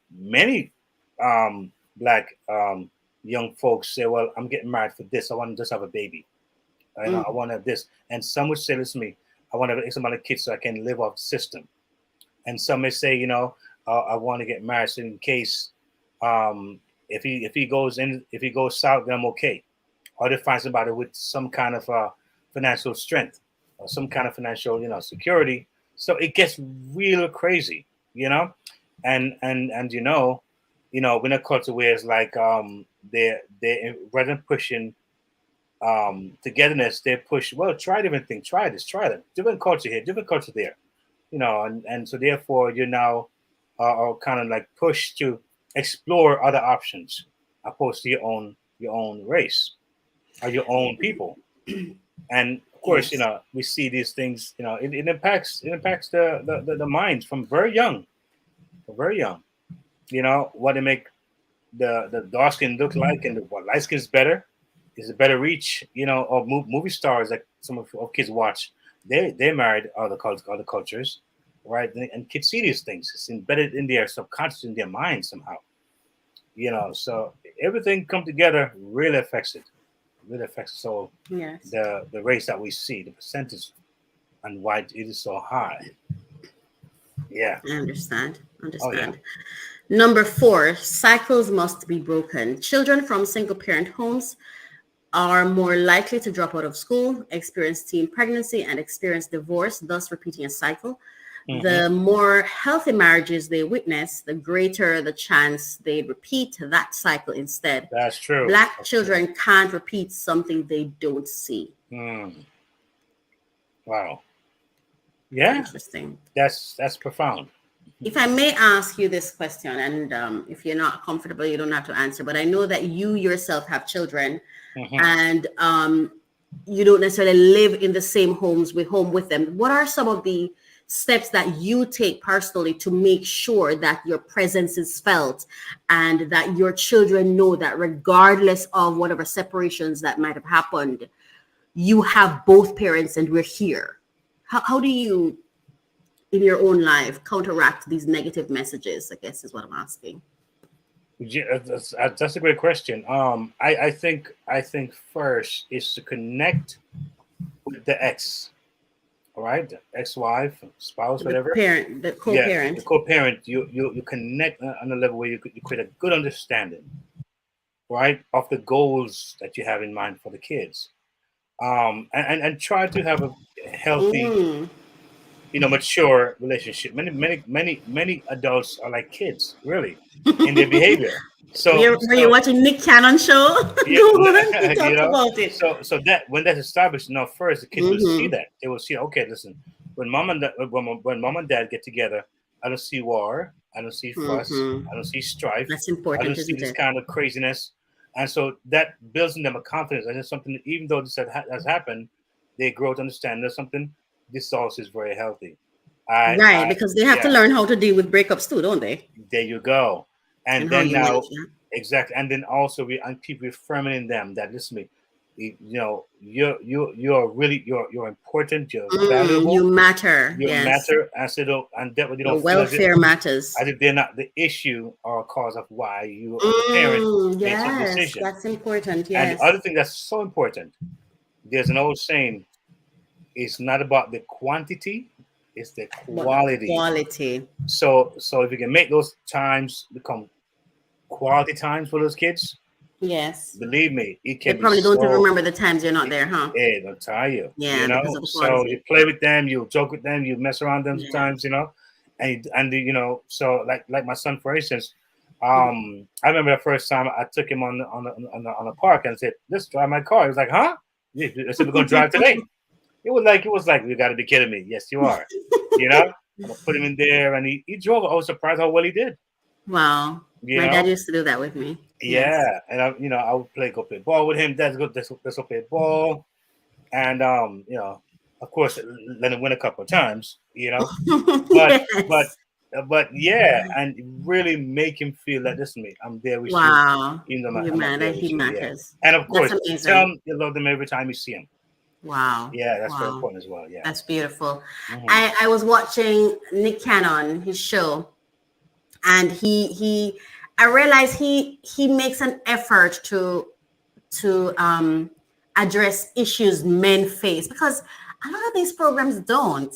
[SPEAKER 4] Black young folks say, "Well, I'm getting married for this. I want to just have a baby. I want to have this." And some would say, "Listen to me, I want to have X amount of kids so I can live off the system." And some may say, I want to get married so in case if he goes south, then I'm okay. Or they find somebody with some kind of financial strength or some kind of financial, security. So it gets real crazy, and when a culture where it's like they're rather than pushing togetherness, they push, well, try different things, try this, try that, different culture here, different culture there, and so therefore you're now are kind of like pushed to explore other options opposed to your own race or your own people. And of course,
[SPEAKER 9] Yes.
[SPEAKER 4] we see these things, it impacts the minds from very young, what they make the dark skin look like, and what light skin is better, is a better reach, of movie stars that some of kids watch. They married other cultures, right? And kids see these things. It's embedded in their subconscious, in their mind somehow. So everything come together really affects it. Really affects the soul.
[SPEAKER 9] Yes.
[SPEAKER 4] The race that we see, the percentage, and why it is so high. Yeah.
[SPEAKER 9] I understand.
[SPEAKER 4] Oh, yeah.
[SPEAKER 9] Number 4, cycles must be broken. Children from single parent homes are more likely to drop out of school, experience teen pregnancy, and experience divorce, thus repeating a cycle.
[SPEAKER 4] Mm-hmm.
[SPEAKER 9] The more healthy marriages they witness, the greater the chance they repeat that cycle instead.
[SPEAKER 4] That's true.
[SPEAKER 9] Black children can't repeat something they don't see.
[SPEAKER 4] Wow. Yeah.
[SPEAKER 9] Interesting.
[SPEAKER 4] That's profound.
[SPEAKER 9] If I may ask you this question, and if you're not comfortable, you don't have to answer, but I know that you yourself have children, and you don't necessarily live in the same home with them. What are some of the steps that you take personally to make sure that your presence is felt and that your children know that regardless of whatever separations that might have happened, you have both parents and we're here? How do you, in your own life, counteract these negative messages, I guess is what I'm asking.
[SPEAKER 4] Yeah, that's a great question. I think first is to connect with the ex, all right, the ex-wife, spouse, whatever.
[SPEAKER 9] The co-parent.
[SPEAKER 4] Yeah, the co-parent. You connect on a level where you create a good understanding, right, of the goals that you have in mind for the kids, and try to have a healthy, mature relationship. Many adults are like kids, really, in their behavior. So
[SPEAKER 9] were you watching Nick Cannon show?
[SPEAKER 4] Yeah,
[SPEAKER 9] He talked about it.
[SPEAKER 4] So that when that's established, first the kids will see that. They will see, okay, listen, when mom and dad get together, I don't see war, I don't see fuss. I don't see strife.
[SPEAKER 9] That's
[SPEAKER 4] I
[SPEAKER 9] important,
[SPEAKER 4] don't see
[SPEAKER 9] isn't
[SPEAKER 4] this
[SPEAKER 9] it?
[SPEAKER 4] kind of craziness. And so that builds in them a confidence. And it's something, even though this has happened, they grow to understand there's something, this also is very healthy.
[SPEAKER 9] Right, because they have to learn how to deal with breakups too, don't they?
[SPEAKER 4] There you go. And
[SPEAKER 9] how
[SPEAKER 4] then
[SPEAKER 9] you
[SPEAKER 4] now,
[SPEAKER 9] manage that.
[SPEAKER 4] exactly. And then also and keep reaffirming in them that, listen to me, you're really, you're important, you're valuable,
[SPEAKER 9] You matter.
[SPEAKER 4] you
[SPEAKER 9] Yes.
[SPEAKER 4] matter. And so, and that way you
[SPEAKER 9] The
[SPEAKER 4] don't feel
[SPEAKER 9] welfare matters.
[SPEAKER 4] as if they're not the issue or cause of why you as a parent made some
[SPEAKER 9] Yes,
[SPEAKER 4] decision.
[SPEAKER 9] that's important.
[SPEAKER 4] And
[SPEAKER 9] Yes.
[SPEAKER 4] the other thing that's so important, there's an old saying, it's not about the quantity, it's the quality.
[SPEAKER 9] Quality.
[SPEAKER 4] So if you can make those times become quality times for those kids,
[SPEAKER 9] yes,
[SPEAKER 4] believe me, it
[SPEAKER 9] they
[SPEAKER 4] can
[SPEAKER 9] probably
[SPEAKER 4] be
[SPEAKER 9] don't even
[SPEAKER 4] so,
[SPEAKER 9] remember the times you're not there, huh?
[SPEAKER 4] yeah, they'll tire you.
[SPEAKER 9] Yeah,
[SPEAKER 4] you know,
[SPEAKER 9] because of the
[SPEAKER 4] so
[SPEAKER 9] quality.
[SPEAKER 4] you play with them, you joke with them, you mess around them
[SPEAKER 9] Yeah.
[SPEAKER 4] sometimes, and so like my son, for instance, I remember the first time I took him on a park and said, "Let's drive my car." He was like, "Huh?" I said, "We're gonna drive today." It was like, "You got to be kidding me!" Yes, you are. I put him in there, and he drove. I was surprised how well he did.
[SPEAKER 9] Wow, my dad used to do that with me.
[SPEAKER 4] Yeah,
[SPEAKER 9] Yes.
[SPEAKER 4] and I would go play ball with him. Let's go play ball, and of course, let him win a couple of times. But
[SPEAKER 9] Yes.
[SPEAKER 4] but yeah, and really make him feel that, listen to me, I'm there with
[SPEAKER 9] Wow,
[SPEAKER 4] you. Even though
[SPEAKER 9] you
[SPEAKER 4] I'm not there
[SPEAKER 9] matter.
[SPEAKER 4] with
[SPEAKER 9] He
[SPEAKER 4] you. Yeah,
[SPEAKER 9] matters.
[SPEAKER 4] and of course,
[SPEAKER 9] That's amazing.
[SPEAKER 4] tell him you love them every time you see him.
[SPEAKER 9] Wow.
[SPEAKER 4] Yeah, that's very
[SPEAKER 9] Wow.
[SPEAKER 4] important as well. Yeah,
[SPEAKER 9] That's beautiful. I was watching Nick Cannon, his show, and I realized he makes an effort to address issues men face, because a lot of these programs don't.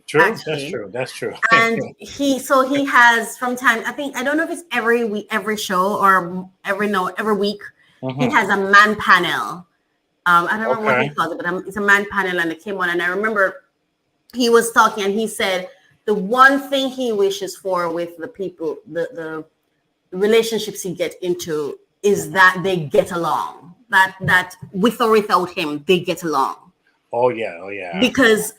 [SPEAKER 4] true.
[SPEAKER 9] Actually.
[SPEAKER 4] That's true.
[SPEAKER 9] And he has, from time, I don't know if it's every week, every show, or every week, he has a man panel. I don't remember what he calls it, but it's a man panel, and it came on, and I remember he was talking, and he said the one thing he wishes for with the people, the relationships he gets into, is that they get along, that with or without him, they get along.
[SPEAKER 4] Oh yeah.
[SPEAKER 9] Because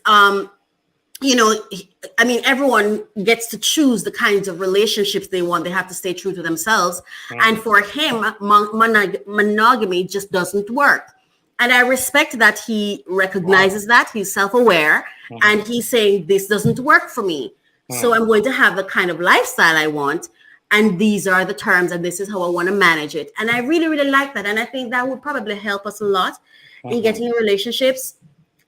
[SPEAKER 9] everyone gets to choose the kinds of relationships they want. They have to stay true to themselves. And for him, monogamy just doesn't work. And I respect that he recognizes that, he's self-aware, and he's saying, this doesn't work for me. So I'm going to have the kind of lifestyle I want. And these are the terms, and this is how I want to manage it. And I really, really like that. And I think that would probably help us a lot in getting in relationships.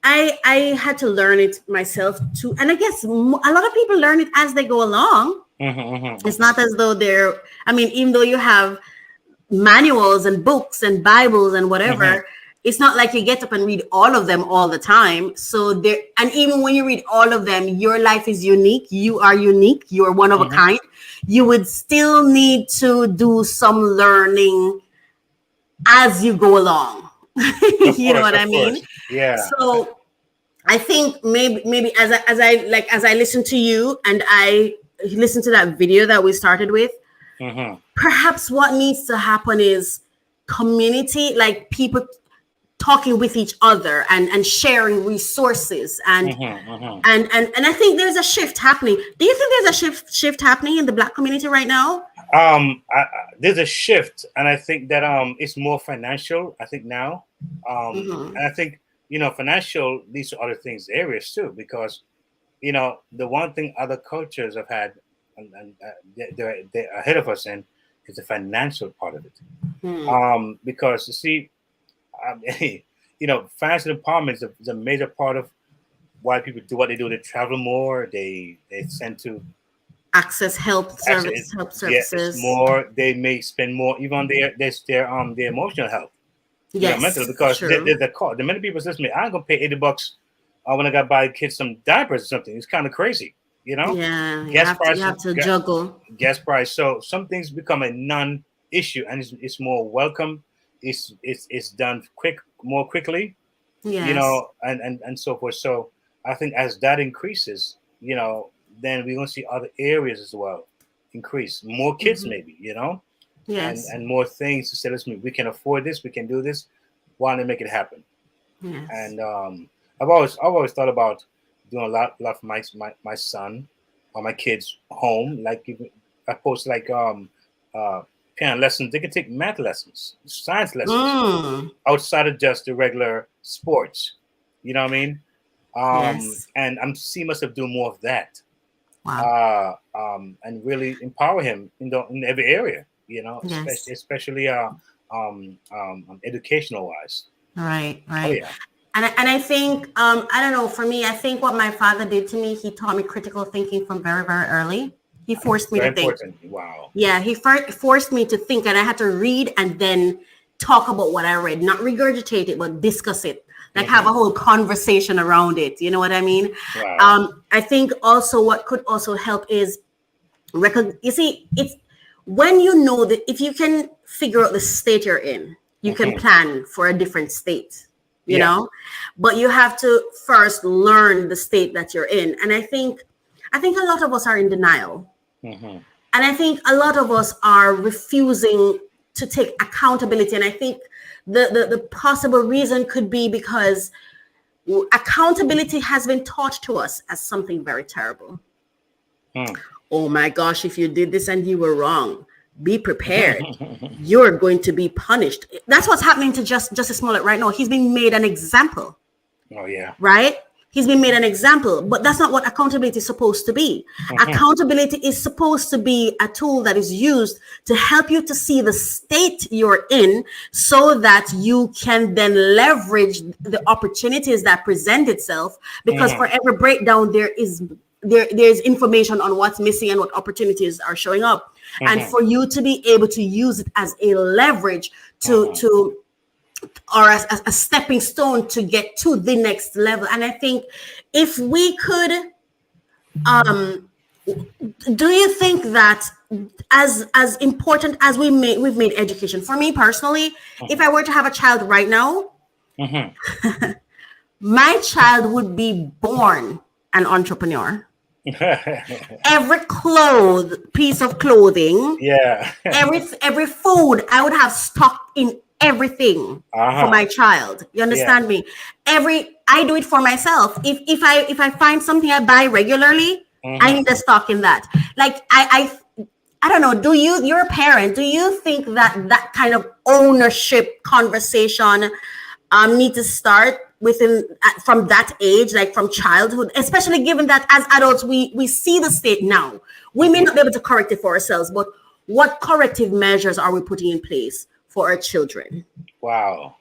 [SPEAKER 9] I had to learn it myself too. And I guess a lot of people learn it as they go along. It's not as though even though you have manuals and books and Bibles and whatever, it's not like you get up and read all of them all the time. So and even when you read all of them, your life is unique. You are unique. You are one of a kind. You would still need to do some learning as you go along. You know what I mean?
[SPEAKER 4] Yeah.
[SPEAKER 9] So I think maybe as I listen to you and I listen to that video that we started with, perhaps what needs to happen is community, like people talking with each other and sharing resources and I think there's a shift happening. Do you think there's a shift happening in the Black community right now?
[SPEAKER 4] There's a shift, and I think that it's more financial. I think now, and I think financial leads to other things, areas too, because the one thing other cultures have had, and they're ahead of us in, is the financial part of it. Because you see, financial empowerment is a major part of why people do what they do. They travel more. They tend to
[SPEAKER 9] access help services.
[SPEAKER 4] It's more. They may spend more even on their emotional health.
[SPEAKER 9] Yes,
[SPEAKER 4] mental, because the cost. The many people says to me, "I'm gonna pay $80 when I got to buy kids some diapers or something." It's kind of crazy,
[SPEAKER 9] Yeah,
[SPEAKER 4] gas price.
[SPEAKER 9] You have to juggle
[SPEAKER 4] gas price. So some things become a non-issue, and it's more welcome. It's done more quickly.
[SPEAKER 9] Yes.
[SPEAKER 4] And so forth. So I think as that increases, then we're gonna see other areas as well increase. More kids, maybe,
[SPEAKER 9] Yes.
[SPEAKER 4] and more things to say, listen, we can afford this, we can do this. Why not make it happen?
[SPEAKER 9] Yes.
[SPEAKER 4] And I've always thought about doing a lot for my son or my kids home, like I post like piano lessons. They can take math lessons, science lessons, outside of just the regular sports. You know what I mean?
[SPEAKER 9] Yes.
[SPEAKER 4] And I'm seeing myself do more of that.
[SPEAKER 9] Wow.
[SPEAKER 4] And really empower him in every area. You know,
[SPEAKER 9] Yes.
[SPEAKER 4] especially educational wise.
[SPEAKER 9] Right.
[SPEAKER 4] Oh yeah.
[SPEAKER 9] And I think I don't know. For me, I think what my father did to me, he taught me critical thinking from very, very early. He forced me
[SPEAKER 4] Very
[SPEAKER 9] to think.
[SPEAKER 4] important. Wow.
[SPEAKER 9] Yeah, he forced me to think, and I had to read and then talk about what I read, not regurgitate it, but discuss it, like have a whole conversation around it. You know what I mean?
[SPEAKER 4] Wow.
[SPEAKER 9] I think also what could also help is you see, it's when you know that if you can figure out the state you're in, you can plan for a different state. You know, but you have to first learn the state that you're in, and I think a lot of us are in denial. And I think a lot of us are refusing to take accountability. And I think the possible reason could be because accountability has been taught to us as something very terrible. Oh my gosh, if you did this and you were wrong, be prepared. You're going to be punished. That's what's happening to Justice Smollett right now. He's being made an example.
[SPEAKER 4] Oh yeah.
[SPEAKER 9] Right? He's been made an example, but that's not what accountability is supposed to be. Accountability is supposed to be a tool that is used to help you to see the state you're in so that you can then leverage the opportunities that present itself. Because for every breakdown, there's information on what's missing and what opportunities are showing up. And for you to be able to use it as a leverage or as a stepping stone to get to the next level. And I think if we could, do you think that as important as we've made education, for me personally, if I were to have a child right now, my child would be born an entrepreneur. Every piece of clothing, every food, I would have stock in everything for my child. You understand me? I do it for myself. If I find something I buy regularly, I need to stock in that. Like I don't know. You're a parent. Do you think that kind of ownership conversation need to start from that age, like from childhood, especially given that as adults we see the state now. We may not be able to correct it for ourselves, but what corrective measures are we putting in place for our children?
[SPEAKER 4] Wow.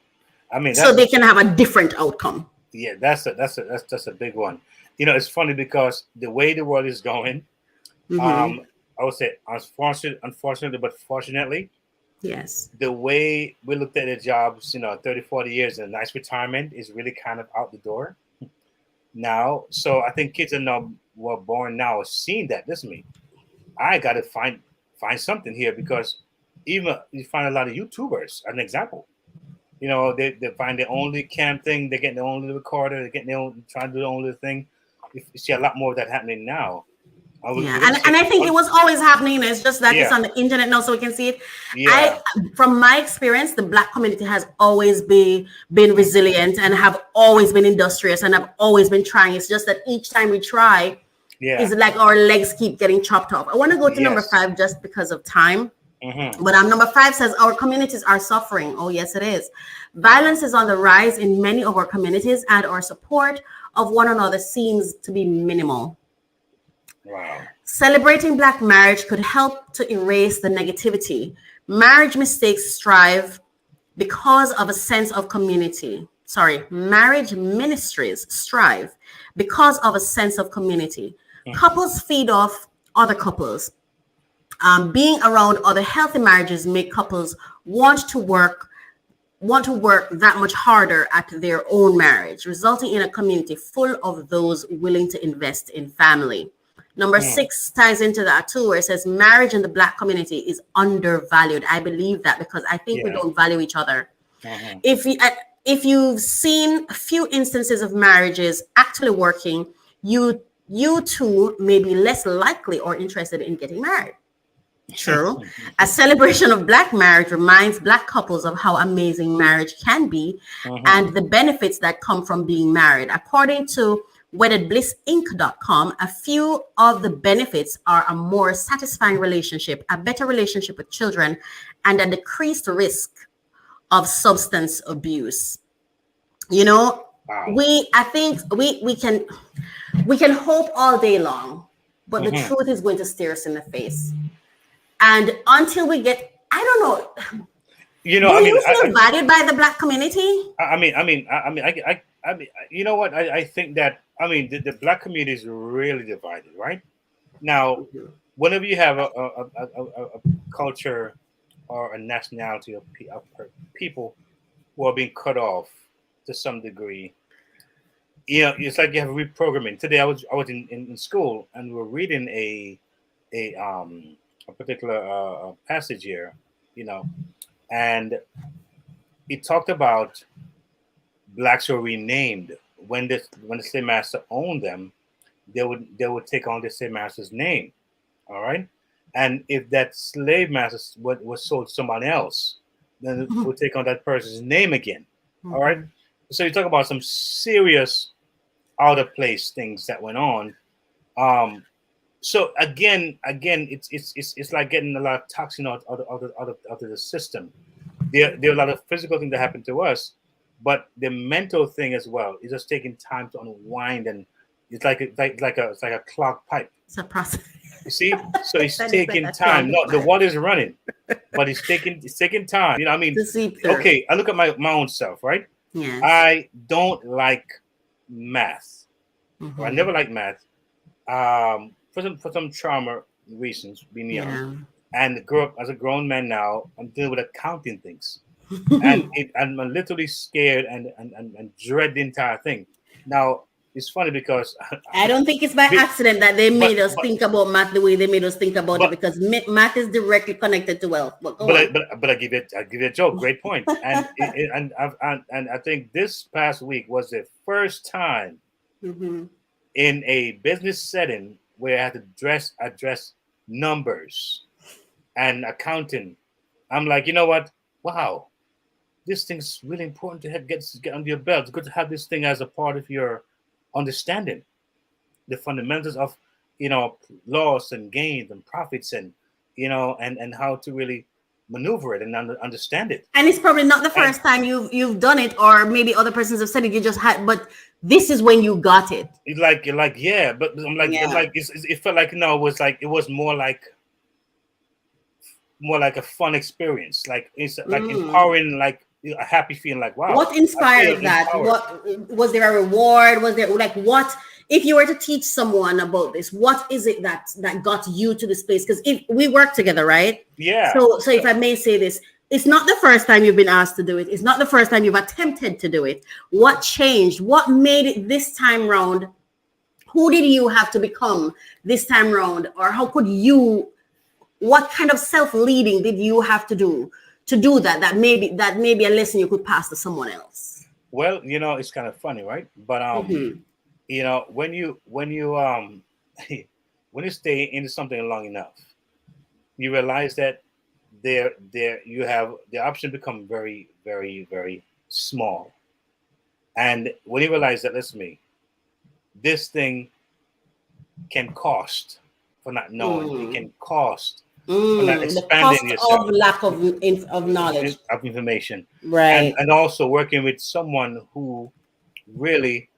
[SPEAKER 4] I mean,
[SPEAKER 9] so they can have a different outcome.
[SPEAKER 4] Yeah, that's a big one. You know, it's funny because the way the world is going, I would say unfortunately, but fortunately,
[SPEAKER 9] yes,
[SPEAKER 4] the way we looked at the jobs, 30, 40 years and a nice retirement is really kind of out the door now. So I think kids who are born now seeing that. Listen to me, I got to find something here, because even you find a lot of YouTubers, an example. They find their only cam thing, they're getting their own little recorder, they're getting their own, trying to do their own little thing. You see a lot more of that happening now.
[SPEAKER 9] And I think it was always happening. It's just that it's on the internet now, so we can see it. From my experience, the Black community has always been resilient and have always been industrious and have always been trying. It's just that each time we try, it's like our legs keep getting chopped off. I want to go to number 5 just because of time. But number 5 says our communities are suffering. Oh, yes, it is. Violence is on the rise in many of our communities, and our support of one another seems to be minimal.
[SPEAKER 4] Wow.
[SPEAKER 9] Celebrating Black marriage could help to erase the negativity. Marriage mistakes strive because of a sense of community. Marriage ministries strive because of a sense of community. Couples feed off other couples. Being around other healthy marriages make couples want to work that much harder at their own marriage, resulting in a community full of those willing to invest in family. Number 6 ties into that too, where it says marriage in the Black community is undervalued. I believe that because I think we don't value each other. If you've seen a few instances of marriages actually working, you too may be less likely or interested in getting married. True. A celebration of Black marriage reminds Black couples of how amazing marriage can be and the benefits that come from being married. According to weddedblissinc.com, a few of the benefits are a more satisfying relationship, a better relationship with children, and a decreased risk of substance abuse. You know,
[SPEAKER 4] Wow.
[SPEAKER 9] I think we can hope all day long, but the truth is going to stare us in the face. And until we get, I don't know.
[SPEAKER 4] You know,
[SPEAKER 9] Do you feel valued by the Black community?
[SPEAKER 4] I mean, you know what? I think that, I mean, the Black community is really divided, right? Now, whenever you have a culture or a nationality of people who are being cut off to some degree, you know, it's like you have reprogramming. Today, I was in school and we were reading a particular passage here, you know, and it talked about blacks were renamed when the slave master owned them. They would take on the slave master's name, all right. And if that slave master was sold to somebody else, then it would take on that person's name again, all right. So you talk about some serious out of place things that went on. So again, it's like getting a lot of toxin out of the system. There are a lot of physical things that happen to us, but the mental thing as well is just taking time to unwind, and it's like a clogged pipe.
[SPEAKER 9] It's a process.
[SPEAKER 4] You see, so it's taking time. No, the water's running, but it's taking time. You know, I mean, okay. I look at my own self, right?
[SPEAKER 9] Yes.
[SPEAKER 4] I don't like math. I never liked math. For some trauma reasons, being young, and grew up as a grown man now. I'm dealing with accounting things, and I'm literally scared and dread the entire thing. Now it's funny because
[SPEAKER 9] I don't think it's by accident that they made us think about math the way they made us think about it, because math is directly connected to wealth. But
[SPEAKER 4] I give it a joke. Great point. And and I think this past week was the first time in a business setting where I had to address numbers and accounting. I'm like, you know what? Wow, this thing's really important to get under your belt. It's good to have this thing as a part of your understanding, the fundamentals of, you know, loss and gains and profits, and, you know, and how to really maneuver it and understand it.
[SPEAKER 9] And it's probably not the first time you've done it, or maybe other persons have said it. You just had, but this is when you got it.
[SPEAKER 4] It's like yeah, but I'm like, it felt like, no, it was more like a fun experience. Like it's like empowering, like a happy feeling. Like, wow.
[SPEAKER 9] What inspired that? Empowered. What was there a reward? Was there, like, what if you were to teach someone about this? What is it that got you to this place? Because if we work together, right?
[SPEAKER 4] Yeah.
[SPEAKER 9] So if I may say this, it's not the first time you've been asked to do it. It's not the first time you've attempted to do it. What changed? What made it this time round? Who did you have to become this time round? Or how could you, what kind of self-leading did you have to do that? That may be a lesson you could pass to someone else.
[SPEAKER 4] Well, you know, it's kind of funny, right? But you know, when you when you stay into something long enough, you realize that there you have the option become very, very, very small. And when you realize that, listen to me, this thing can cost for not knowing. It can cost for not expanding yourself.
[SPEAKER 9] Of lack of knowledge,
[SPEAKER 4] of information,
[SPEAKER 9] right?
[SPEAKER 4] And also working with someone who really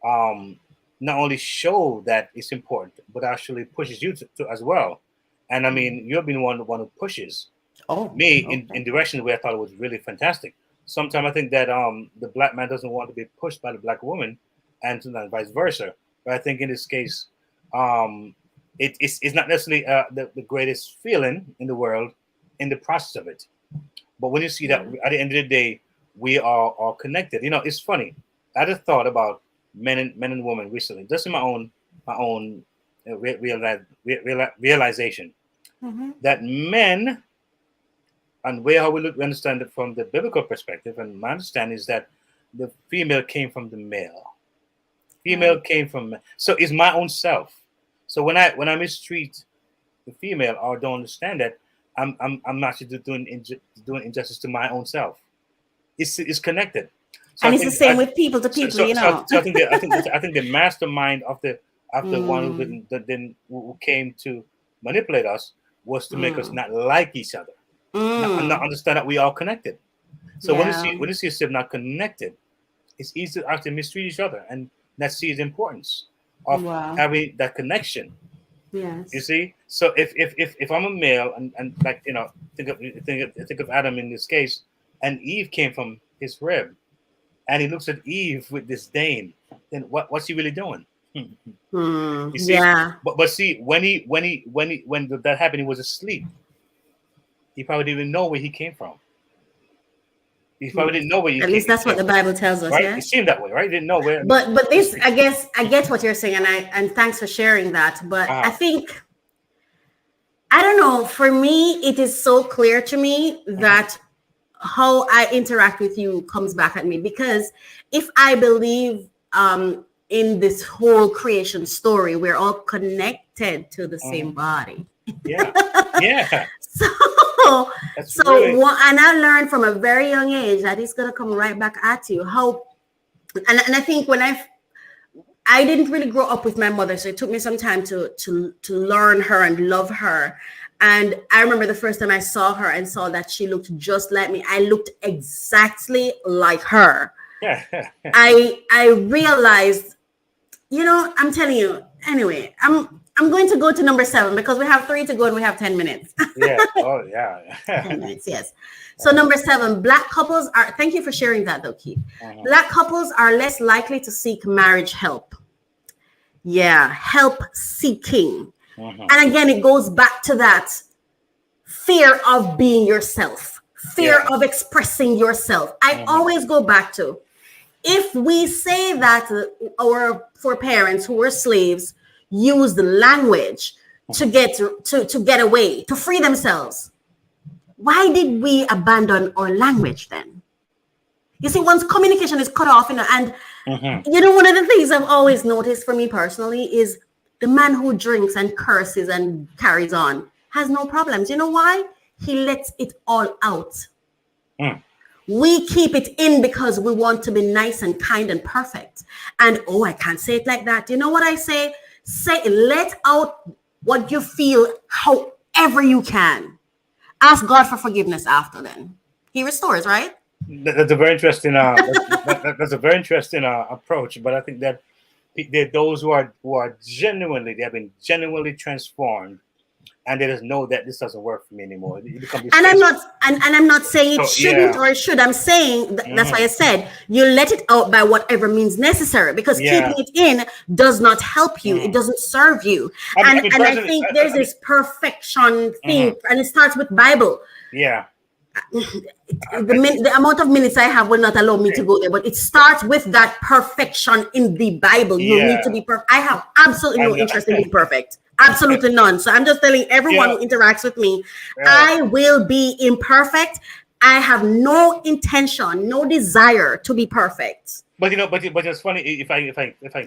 [SPEAKER 4] not only show that it's important, but actually pushes you to as well. And I mean, you've been one who pushes me in directions where I thought it was really fantastic. Sometimes I think that the black man doesn't want to be pushed by the black woman, and vice versa. But I think in this case, it's not necessarily the greatest feeling in the world in the process of it. But when you see that at the end of the day, we are all connected. You know, it's funny. I had a thought about men and women recently, just in my own realization that men, and how we understand it from the biblical perspective, and my understanding is that the female came from the male. Female came from, so it's my own self. So when I mistreat the female or don't understand that, I'm actually doing injustice to my own self. It's connected.
[SPEAKER 9] And it's the same with people to people, you know.
[SPEAKER 4] So I think the mastermind of the one who came to manipulate us was to make us not like each other, not understand that we are connected. So when you see yourself not connected, it's easy to actually mistreat each other, and that sees the importance of having that connection.
[SPEAKER 9] Yes.
[SPEAKER 4] You see, so if I'm a male and like, you know, think of Adam in this case, and Eve came from his rib, and he looks at Eve with disdain, then what's he really doing? You see?
[SPEAKER 9] Yeah.
[SPEAKER 4] But see, when that happened, he was asleep. He probably didn't even know where he came from. He probably didn't know where he
[SPEAKER 9] At least that's what the Bible tells us,
[SPEAKER 4] right?
[SPEAKER 9] yeah.
[SPEAKER 4] It seemed that way, right? He didn't know where.
[SPEAKER 9] But this, I guess, I get what you're saying, and thanks for sharing that. But I think, I don't know. For me, it is so clear to me that how I interact with you comes back at me, because if I believe in this whole creation story, we're all connected to the same body.
[SPEAKER 4] Yeah, yeah.
[SPEAKER 9] And I learned from a very young age that it's gonna come right back at you. And I think when I didn't really grow up with my mother, so it took me some time to learn her and love her. And I remember the first time I saw her and saw that she looked just like me. I looked exactly like her.
[SPEAKER 4] Yeah.
[SPEAKER 9] I realized, you know, I'm telling you. Anyway, I'm going to go to number 7 because we have 3 to go and we have 10 minutes.
[SPEAKER 4] Yeah. Oh, yeah.
[SPEAKER 9] 10 minutes, yes. So number 7, Black couples are, thank you for sharing that though, Keith. Black couples are less likely to seek marriage help. Yeah, help seeking. And again, it goes back to that fear of being yourself, fear of expressing yourself. I always go back to, if we say that our foreparents who were slaves used language to get away, to free themselves, why did we abandon our language then? You see, once communication is cut off, you know, and you know, one of the things I've always noticed for me personally is the man who drinks and curses and carries on has no problems. You know why? He lets it all out. We keep it in because we want to be nice and kind and perfect. And, oh, I can't say it like that. You know what I say? Let out what you feel however you can. Ask God for forgiveness after then. He restores, right?
[SPEAKER 4] That's a very interesting that's a very interesting approach. But I think that there are those who are genuinely, they have been genuinely transformed, and they just know that this doesn't work for me anymore.
[SPEAKER 9] I'm not saying it shouldn't or it should. I'm saying that's why I said you let it out by whatever means necessary, because keeping it in does not help you. It doesn't serve you. I think there's this perfection thing, and it starts with Bible.
[SPEAKER 4] Yeah.
[SPEAKER 9] The amount of minutes I have will not allow me to go there, but it starts with that perfection in the Bible. You need to be perfect. I have absolutely no interest in being perfect. Absolutely none. So I'm just telling everyone who interacts with me, I will be imperfect. I have no intention, no desire to be perfect.
[SPEAKER 4] But you know, but it's funny if I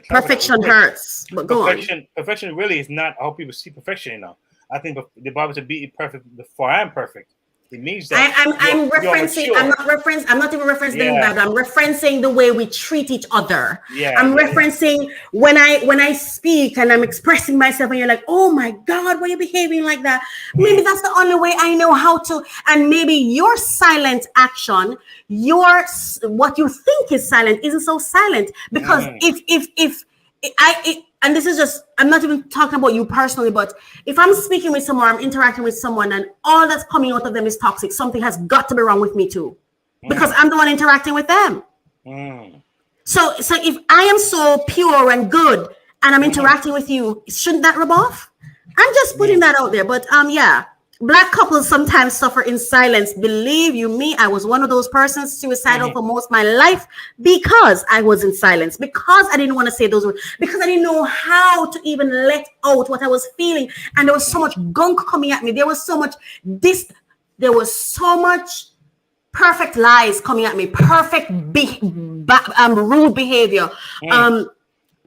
[SPEAKER 9] perfection hurts. But
[SPEAKER 4] perfection really is not how people see perfection. You know, I think the Bible said, "Be perfect before I am perfect." It means that
[SPEAKER 9] I'm referencing. I'm not even referencing the Bible. I'm referencing the way we treat each other. I'm referencing when I speak and I'm expressing myself, and you're like, "Oh my God, why are you behaving like that?" Maybe that's the only way I know how to. And maybe your silent action, what you think is silent, isn't so silent, because and this is just, I'm not even talking about you personally, but if I'm speaking with someone, I'm interacting with someone, and all that's coming out of them is toxic, something has got to be wrong with me too, because I'm the one interacting with them. So if I am so pure and good and I'm interacting with you, shouldn't that rub off? I'm just putting that out there. But Black couples sometimes suffer in silence. Believe you me, I was one of those persons, suicidal for most of my life, because I was in silence, because I didn't want to say those words, because I didn't know how to even let out what I was feeling. And there was so much gunk coming at me. There was so much perfect lies coming at me, perfect rude behavior,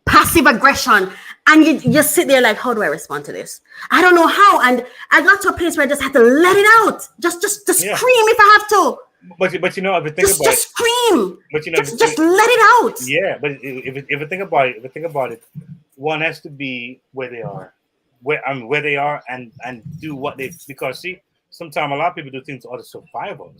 [SPEAKER 9] passive aggression. And you just sit there like, how do I respond to this? I don't know how. And I got to a place where I just had to let it out. Just scream if I have to.
[SPEAKER 4] But you know, if you think about
[SPEAKER 9] just
[SPEAKER 4] it,
[SPEAKER 9] scream.
[SPEAKER 4] but you know,
[SPEAKER 9] Just let it out.
[SPEAKER 4] Yeah, but if you think about it, one has to be where they are, where they are, and do what they, because see, sometimes a lot of people do things out of survival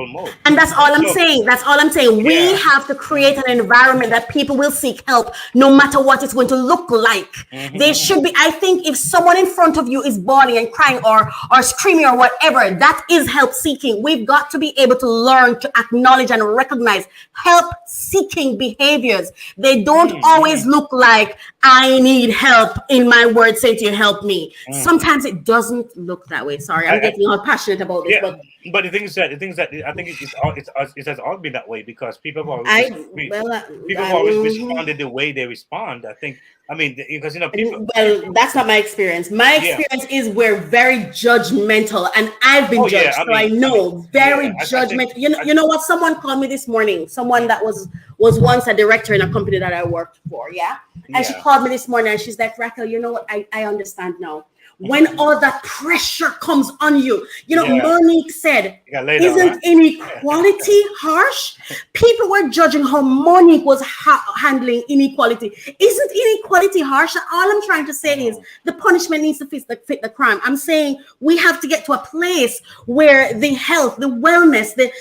[SPEAKER 4] mode.
[SPEAKER 9] And that's all I'm
[SPEAKER 4] So,
[SPEAKER 9] saying. That's all I'm saying. We have to create an environment that people will seek help no matter what it's going to look like. They should be, I think if someone in front of you is bawling and crying or screaming or whatever, that is help seeking. We've got to be able to learn to acknowledge and recognize help seeking behaviors. They don't always look like I need help in my words saying to you, help me. Sometimes it doesn't look that way. Sorry, I'm getting all passionate about this.
[SPEAKER 4] Yeah, but the thing is that I think it has all been that way because people have always responded the way they respond. I mean, because you know people.
[SPEAKER 9] Well, that's not my experience. My experience is we're very judgmental, and I've been judged, so I know very judgmental. You know what? Someone called me this morning. Someone that was once a director in a company that I worked for. And she called me this morning, and she's like, Raquel, you know what? I understand now. When all that pressure comes on you, Monique said, isn't inequality harsh? People were judging how Monique was handling inequality. Isn't inequality harsh? All I'm trying to say is the punishment needs to fit the crime. I'm saying we have to get to a place where the health, the wellness, the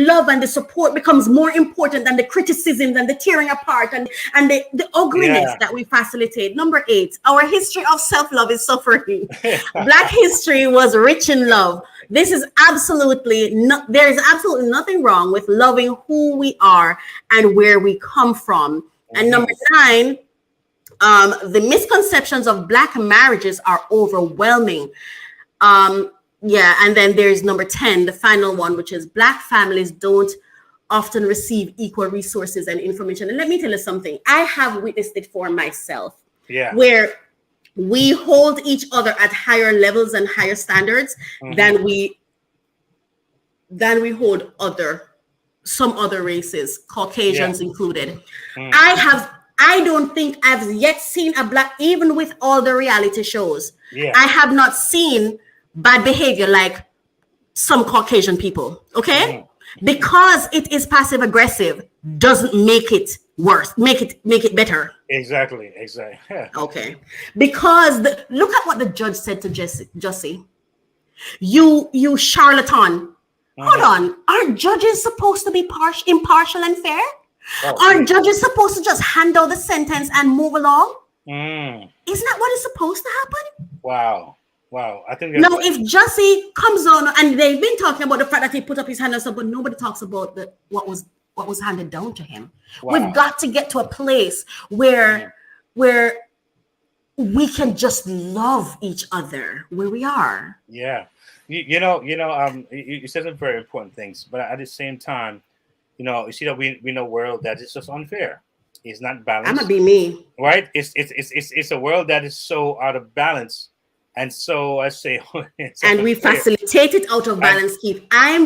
[SPEAKER 9] love and the support becomes more important than the criticisms and the tearing apart and the ugliness that we facilitate. Number 8, our history of self-love is suffering. Black history was rich in love. This is there is absolutely nothing wrong with loving who we are and where we come from. And number 9, the misconceptions of Black marriages are overwhelming. And then there's number 10, the final one, which is Black families don't often receive equal resources and information. And let me tell you something. I have witnessed it for myself. Where we hold each other at higher levels and higher standards than we hold some other races, Caucasians included. I don't think I've yet seen a Black, even with all the reality shows. I have not seen bad behavior like some Caucasian people. Okay. Because it is passive aggressive doesn't make it worse, make it better.
[SPEAKER 4] Exactly.
[SPEAKER 9] Okay. Because look at what the judge said to Jussie. You charlatan. Hold on. Are judges supposed to be impartial and fair? Are judges supposed to just hand out the sentence and move along? Isn't that what is supposed to happen?
[SPEAKER 4] Wow. I think
[SPEAKER 9] now if Jussie comes on and they've been talking about the fact that he put up his hand and stuff, but nobody talks about what was handed down to him. We've got to get to a place where we can just love each other where we are.
[SPEAKER 4] You said some very important things, but at the same time, you see that we in a world that is just unfair. It's not balanced.
[SPEAKER 9] I'm gonna be me,
[SPEAKER 4] right? It's a world that is so out of balance, and so I say,
[SPEAKER 9] and we facilitate it out of balance. Keith, I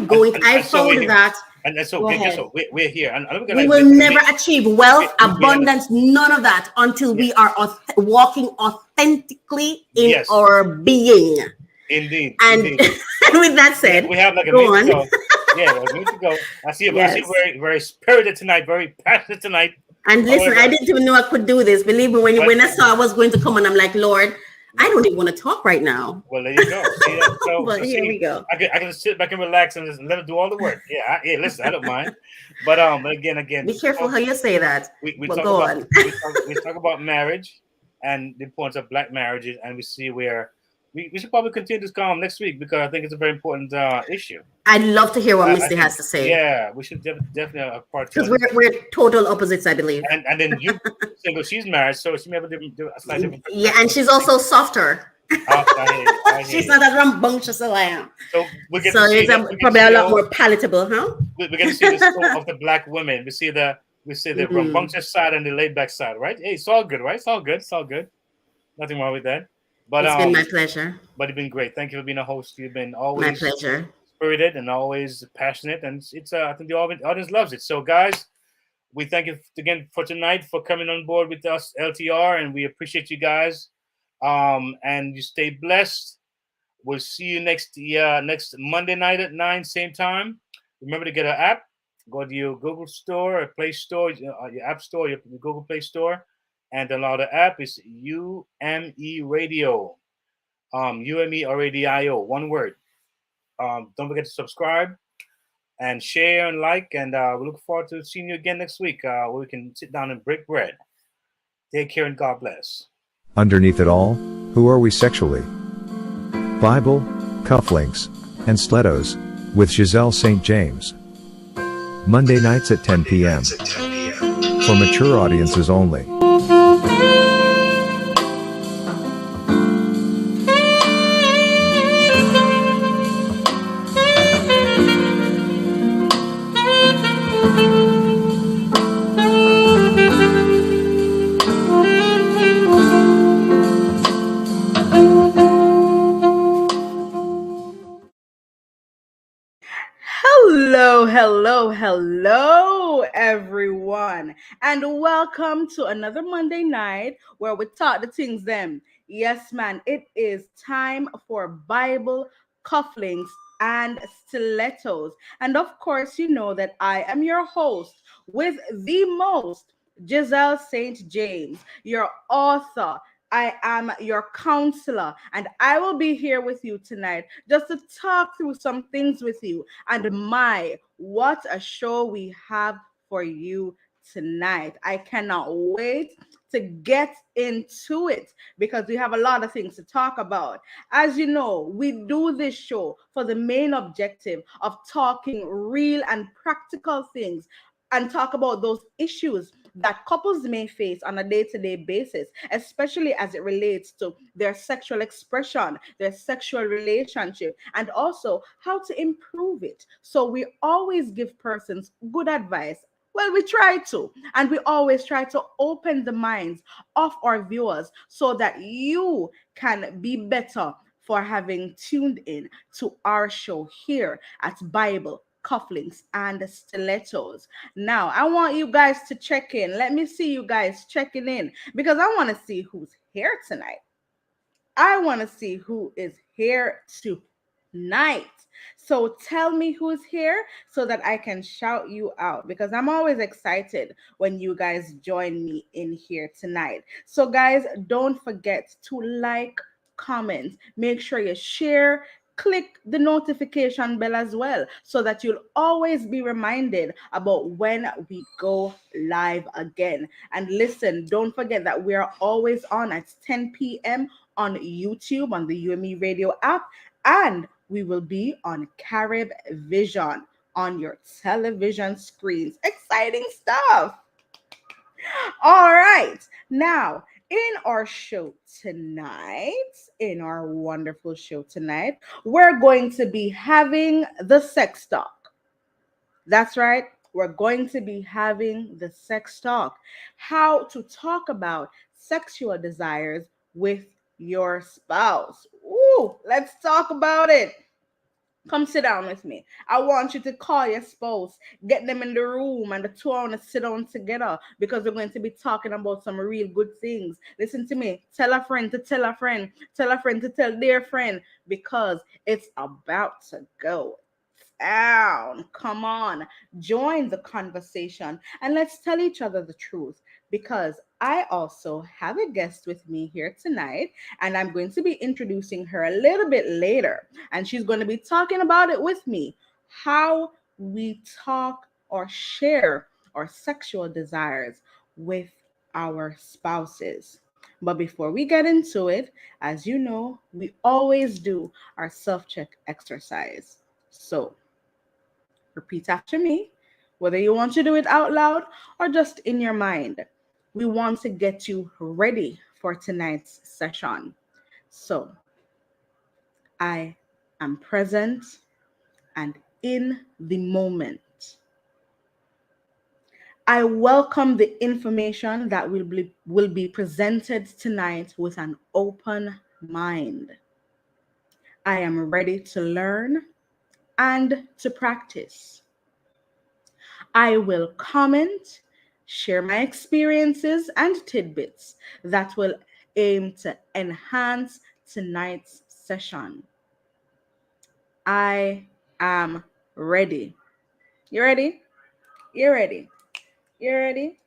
[SPEAKER 9] found that.
[SPEAKER 4] And so we're here, and
[SPEAKER 9] we will never achieve wealth, abundance, none of that until we are walking authentically in our being.
[SPEAKER 4] Indeed.
[SPEAKER 9] And with that said,
[SPEAKER 4] we have like a minute to go. A minute to go. I see very, very spirited tonight, very passionate tonight.
[SPEAKER 9] And listen, I didn't even know I could do this. Believe me, when I saw I was going to come on, I'm like, Lord, I don't even want to talk right now.
[SPEAKER 4] Well, there you go.
[SPEAKER 9] But here we go.
[SPEAKER 4] I can just sit back and relax and just let it do all the work. Listen, I don't mind. But again,
[SPEAKER 9] be careful how you say that.
[SPEAKER 4] We talk about marriage and the importance of Black marriages, and we see where we should probably continue this column next week because I think it's a very important issue.
[SPEAKER 9] I'd love to hear what Misty has to say.
[SPEAKER 4] Yeah, we should definitely have a part 2.
[SPEAKER 9] Because we're total opposites, I believe.
[SPEAKER 4] And then you single, she's married, so she may have a slightly different.
[SPEAKER 9] Yeah, and she's also softer. She's not as rambunctious as I am.
[SPEAKER 4] So
[SPEAKER 9] it's probably a lot more palatable, huh?
[SPEAKER 4] We get to see the soul of the Black women. We see the rambunctious side and the laid back side, right? Hey, it's all good, right? It's all good. Nothing wrong with that. But
[SPEAKER 9] it's been my pleasure.
[SPEAKER 4] But it's been great. Thank you for being a host. You've been always
[SPEAKER 9] my pleasure.
[SPEAKER 4] Spirited and always passionate, and it's I think the audience loves it. So, guys, we thank you again for tonight for coming on board with us, LTR, and we appreciate you guys. And you stay blessed. We'll see you next Monday night at 9, same time. Remember to get an app. Go to your Google Store or Play Store, your App Store, your Google Play Store, and download the app. It's UME-Radio. UMERADIO, one word. Don't forget to subscribe and share and like, and we look forward to seeing you again next week where we can sit down and break bread. Take care and God bless.
[SPEAKER 7] Underneath it all, who are we sexually? Bible, Cufflinks, and Stilettos, with Giselle St. James. Monday nights at 10 p.m. For mature audiences only.
[SPEAKER 1] Hello, everyone, and welcome to another Monday night where we talk the things them. Yes, man, it is time for Bible, cufflinks, and stilettos. And of course, you know that I am your host with the most, Giselle St. James, your author. I am your counselor, and I will be here with you tonight just to talk through some things with you. And what a show we have for you tonight. I cannot wait to get into it because we have a lot of things to talk about. As you know, we do this show for the main objective of talking real and practical things and talk about those issues that couples may face on a day-to-day basis, especially as it relates to their sexual expression, their sexual relationship, and also how to improve it. So we always give persons good advice. Well, we try to, and we always try to open the minds of our viewers so that you can be better for having tuned in to our show here at Bible, Cufflinks, and Stilettos. Now, I want you guys to check in. Let me see you guys checking in because I want to see who's here tonight. I want to see who is here tonight. So tell me who's here so that I can shout you out because I'm always excited when you guys join me in here tonight. So guys, don't forget to like, comment, make sure you share, click the notification bell as well so that you'll always be reminded about when we go live again. And listen, don't forget that we are always on at 10 p.m. on YouTube on the UME Radio app, and we will be on Carib Vision on your television screens. Exciting stuff. All right. Now, in our show tonight, in our wonderful show tonight, we're going to be having the sex talk. That's right. We're going to be having the sex talk. How to talk about sexual desires with your spouse. Ooh, let's talk about it. Come sit down with me. I want you to call your spouse, get them in the room, and the two want to sit down together because we're going to be talking about some real good things. Listen to me. Tell a friend to tell a friend. Tell a friend to tell their friend because it's about to go down. Come on, join the conversation and let's tell each other the truth because I also have a guest with me here tonight and I'm going to be introducing her a little bit later and she's going to be talking about it with me, how we talk or share our sexual desires with our spouses. But before we get into it, as you know, we always do our self-check exercise. So repeat after me, whether you want to do it out loud or just in your mind. We want to get you ready for tonight's session. So, I am present and in the moment. I welcome the information that will be presented tonight with an open mind. I am ready to learn and to practice. I will comment, share my experiences and tidbits that will aim to enhance tonight's session. I am ready. You ready? You ready? You ready?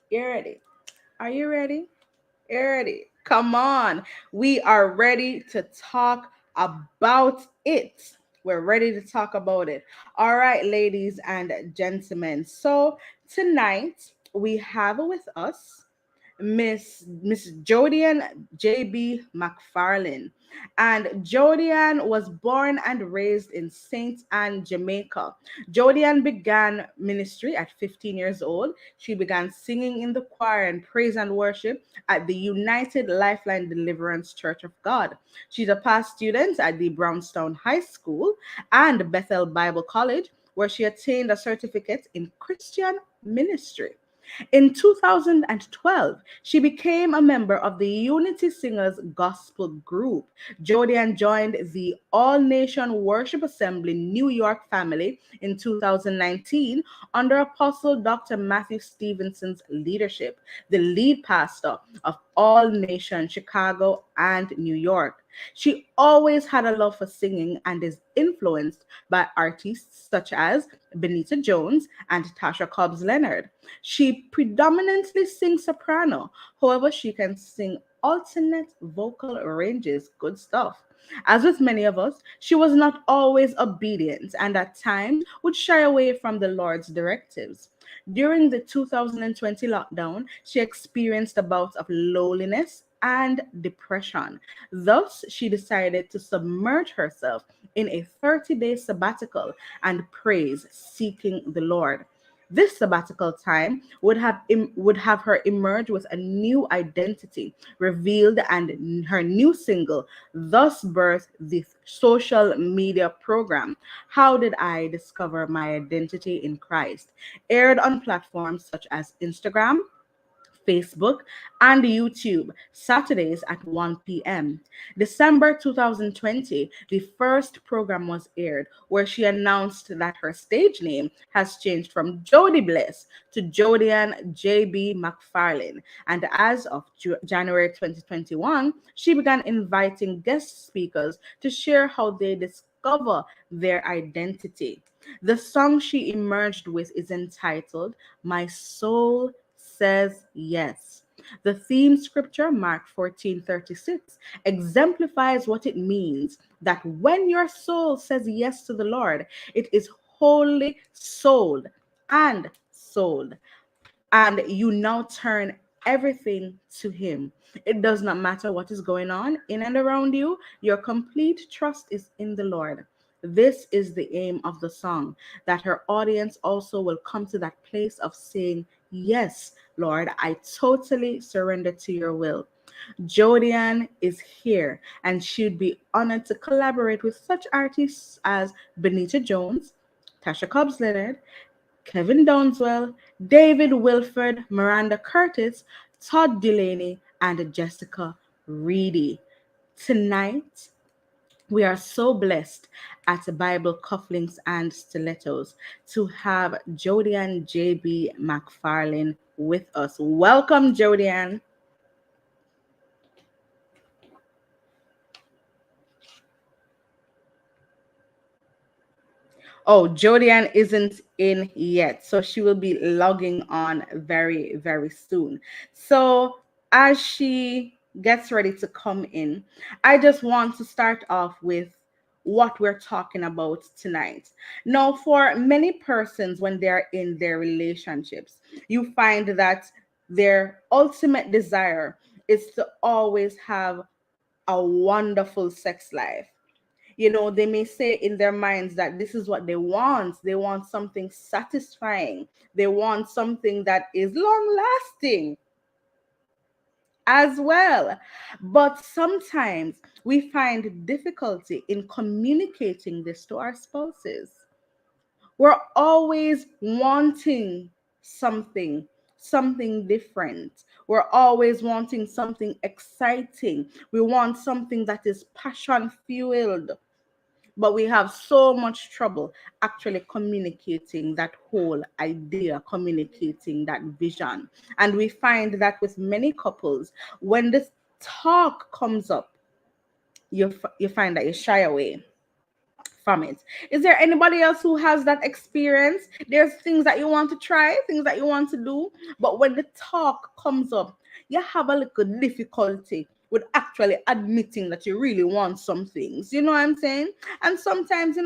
[SPEAKER 1] You ready? Are you ready? You ready? Come on. We are ready to talk about it. We're ready to talk about it. All right, ladies and gentlemen. So tonight we have with us Miss Jodian J.B. McFarlane. And Jodian was born and raised in St. Anne, Jamaica. Jodian began ministry at 15 years old. She began singing in the choir and praise and worship at the United Lifeline Deliverance Church of God. She's a past student at the Brownstown High School and Bethel Bible College, where she attained a certificate in Christian ministry. In 2012, she became a member of the Unity Singers Gospel Group. Jodian joined the All Nation Worship Assembly New York family in 2019 under Apostle Dr. Matthew Stevenson's leadership, the lead pastor of All Nation Chicago and New York. She always had a love for singing and is influenced by artists such as Benita Jones and Tasha Cobbs Leonard. She predominantly sings soprano. However, she can sing alternate vocal ranges. Good stuff. As with many of us, she was not always obedient and at times would shy away from the Lord's directives. During the 2020 lockdown, she experienced a bout of loneliness and depression. Thus, she decided to submerge herself in a 30-day sabbatical and praise, seeking the Lord. This sabbatical time would have her emerge with a new identity revealed, and her new single thus birthed the social media program How Did I Discover My Identity in Christ, aired on platforms such as Instagram, Facebook, and YouTube, Saturdays at 1 p.m. December 2020, the first program was aired where she announced that her stage name has changed from Jody Bliss to Jodian J.B. McFarlane. And as of January 2021, she began inviting guest speakers to share how they discover their identity. The song she emerged with is entitled My Soul Says Yes. The theme scripture, Mark 14:36, exemplifies what it means that when your soul says yes to the Lord, it is wholly sold and sold, and you now turn everything to Him. It does not matter what is going on in and around you, your complete trust is in the Lord. This is the aim of the song, that her audience also will come to that place of saying, Yes, Lord, I totally surrender to your will. Jodian is here, and she'd be honored to collaborate with such artists as Benita Jones, Tasha Cobbs Leonard, Kevin Downswell, David Wilford, Miranda Curtis, Todd Delaney, and Jessica Reedy. Tonight, we are so blessed at Bible Cufflinks and Stilettos to have Jodian J.B. McFarlane with us. Welcome, Jodian. Oh, Jodian isn't in yet, so she will be logging on very, very soon. So as she gets ready to come in, I just want to start off with what we're talking about tonight. Now, for many persons, when they're in their relationships, you find that their ultimate desire is to always have a wonderful sex life. They may say in their minds that this is what they want. They want something satisfying. They want something that is long lasting as well. But sometimes we find difficulty in communicating this to our spouses. We're always wanting something different. We're always wanting something exciting. We want something that is passion fueled. But we have so much trouble actually communicating that whole idea, communicating that vision. And we find that with many couples, when this talk comes up, you find that you shy away from it. Is there anybody else who has that experience? There's things that you want to try, things that you want to do, but when the talk comes up, you have a little difficulty with actually admitting that you really want some things. You know what I'm saying? And sometimes,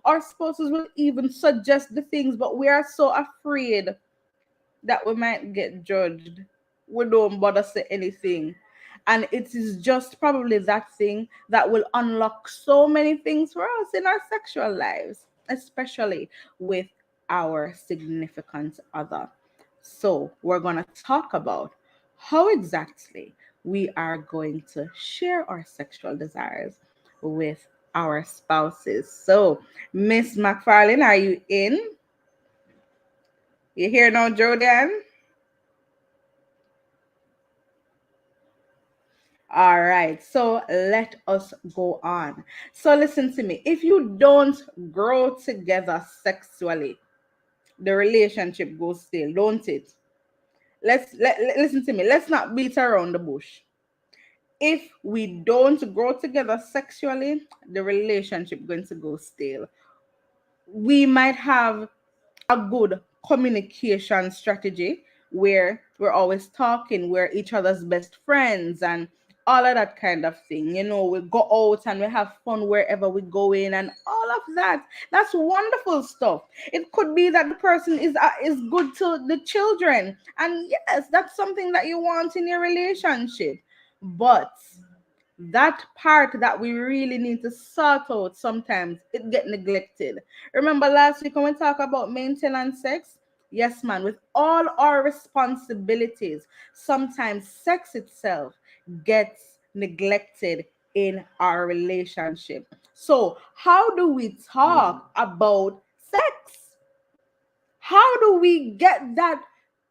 [SPEAKER 1] our spouses will even suggest the things, but we are so afraid that we might get judged. We don't bother say anything. And it is just probably that thing that will unlock so many things for us in our sexual lives, especially with our significant other. So, we're going to talk about how exactly we are going to share our sexual desires with our spouses. So, Miss McFarlane, are you in? You here now, Jordan? All right, so let us go on. So listen to me. If you don't grow together sexually, the relationship goes stale, don't it? Listen to me. Let's not beat around the bush. If we don't grow together sexually, the relationship going to go stale. We might have a good communication strategy where we're always talking, we're each other's best friends, and all of that kind of thing. We go out and we have fun wherever we go in, and all of that. That's wonderful stuff. It could be that the person is good to the children, and yes, that's something that you want in your relationship. But that part that we really need to sort out, sometimes it get neglected. Remember last week when we talked about maintenance sex? Yes, man, with all our responsibilities, sometimes sex itself gets neglected in our relationship. So how do we talk about sex? How do we get that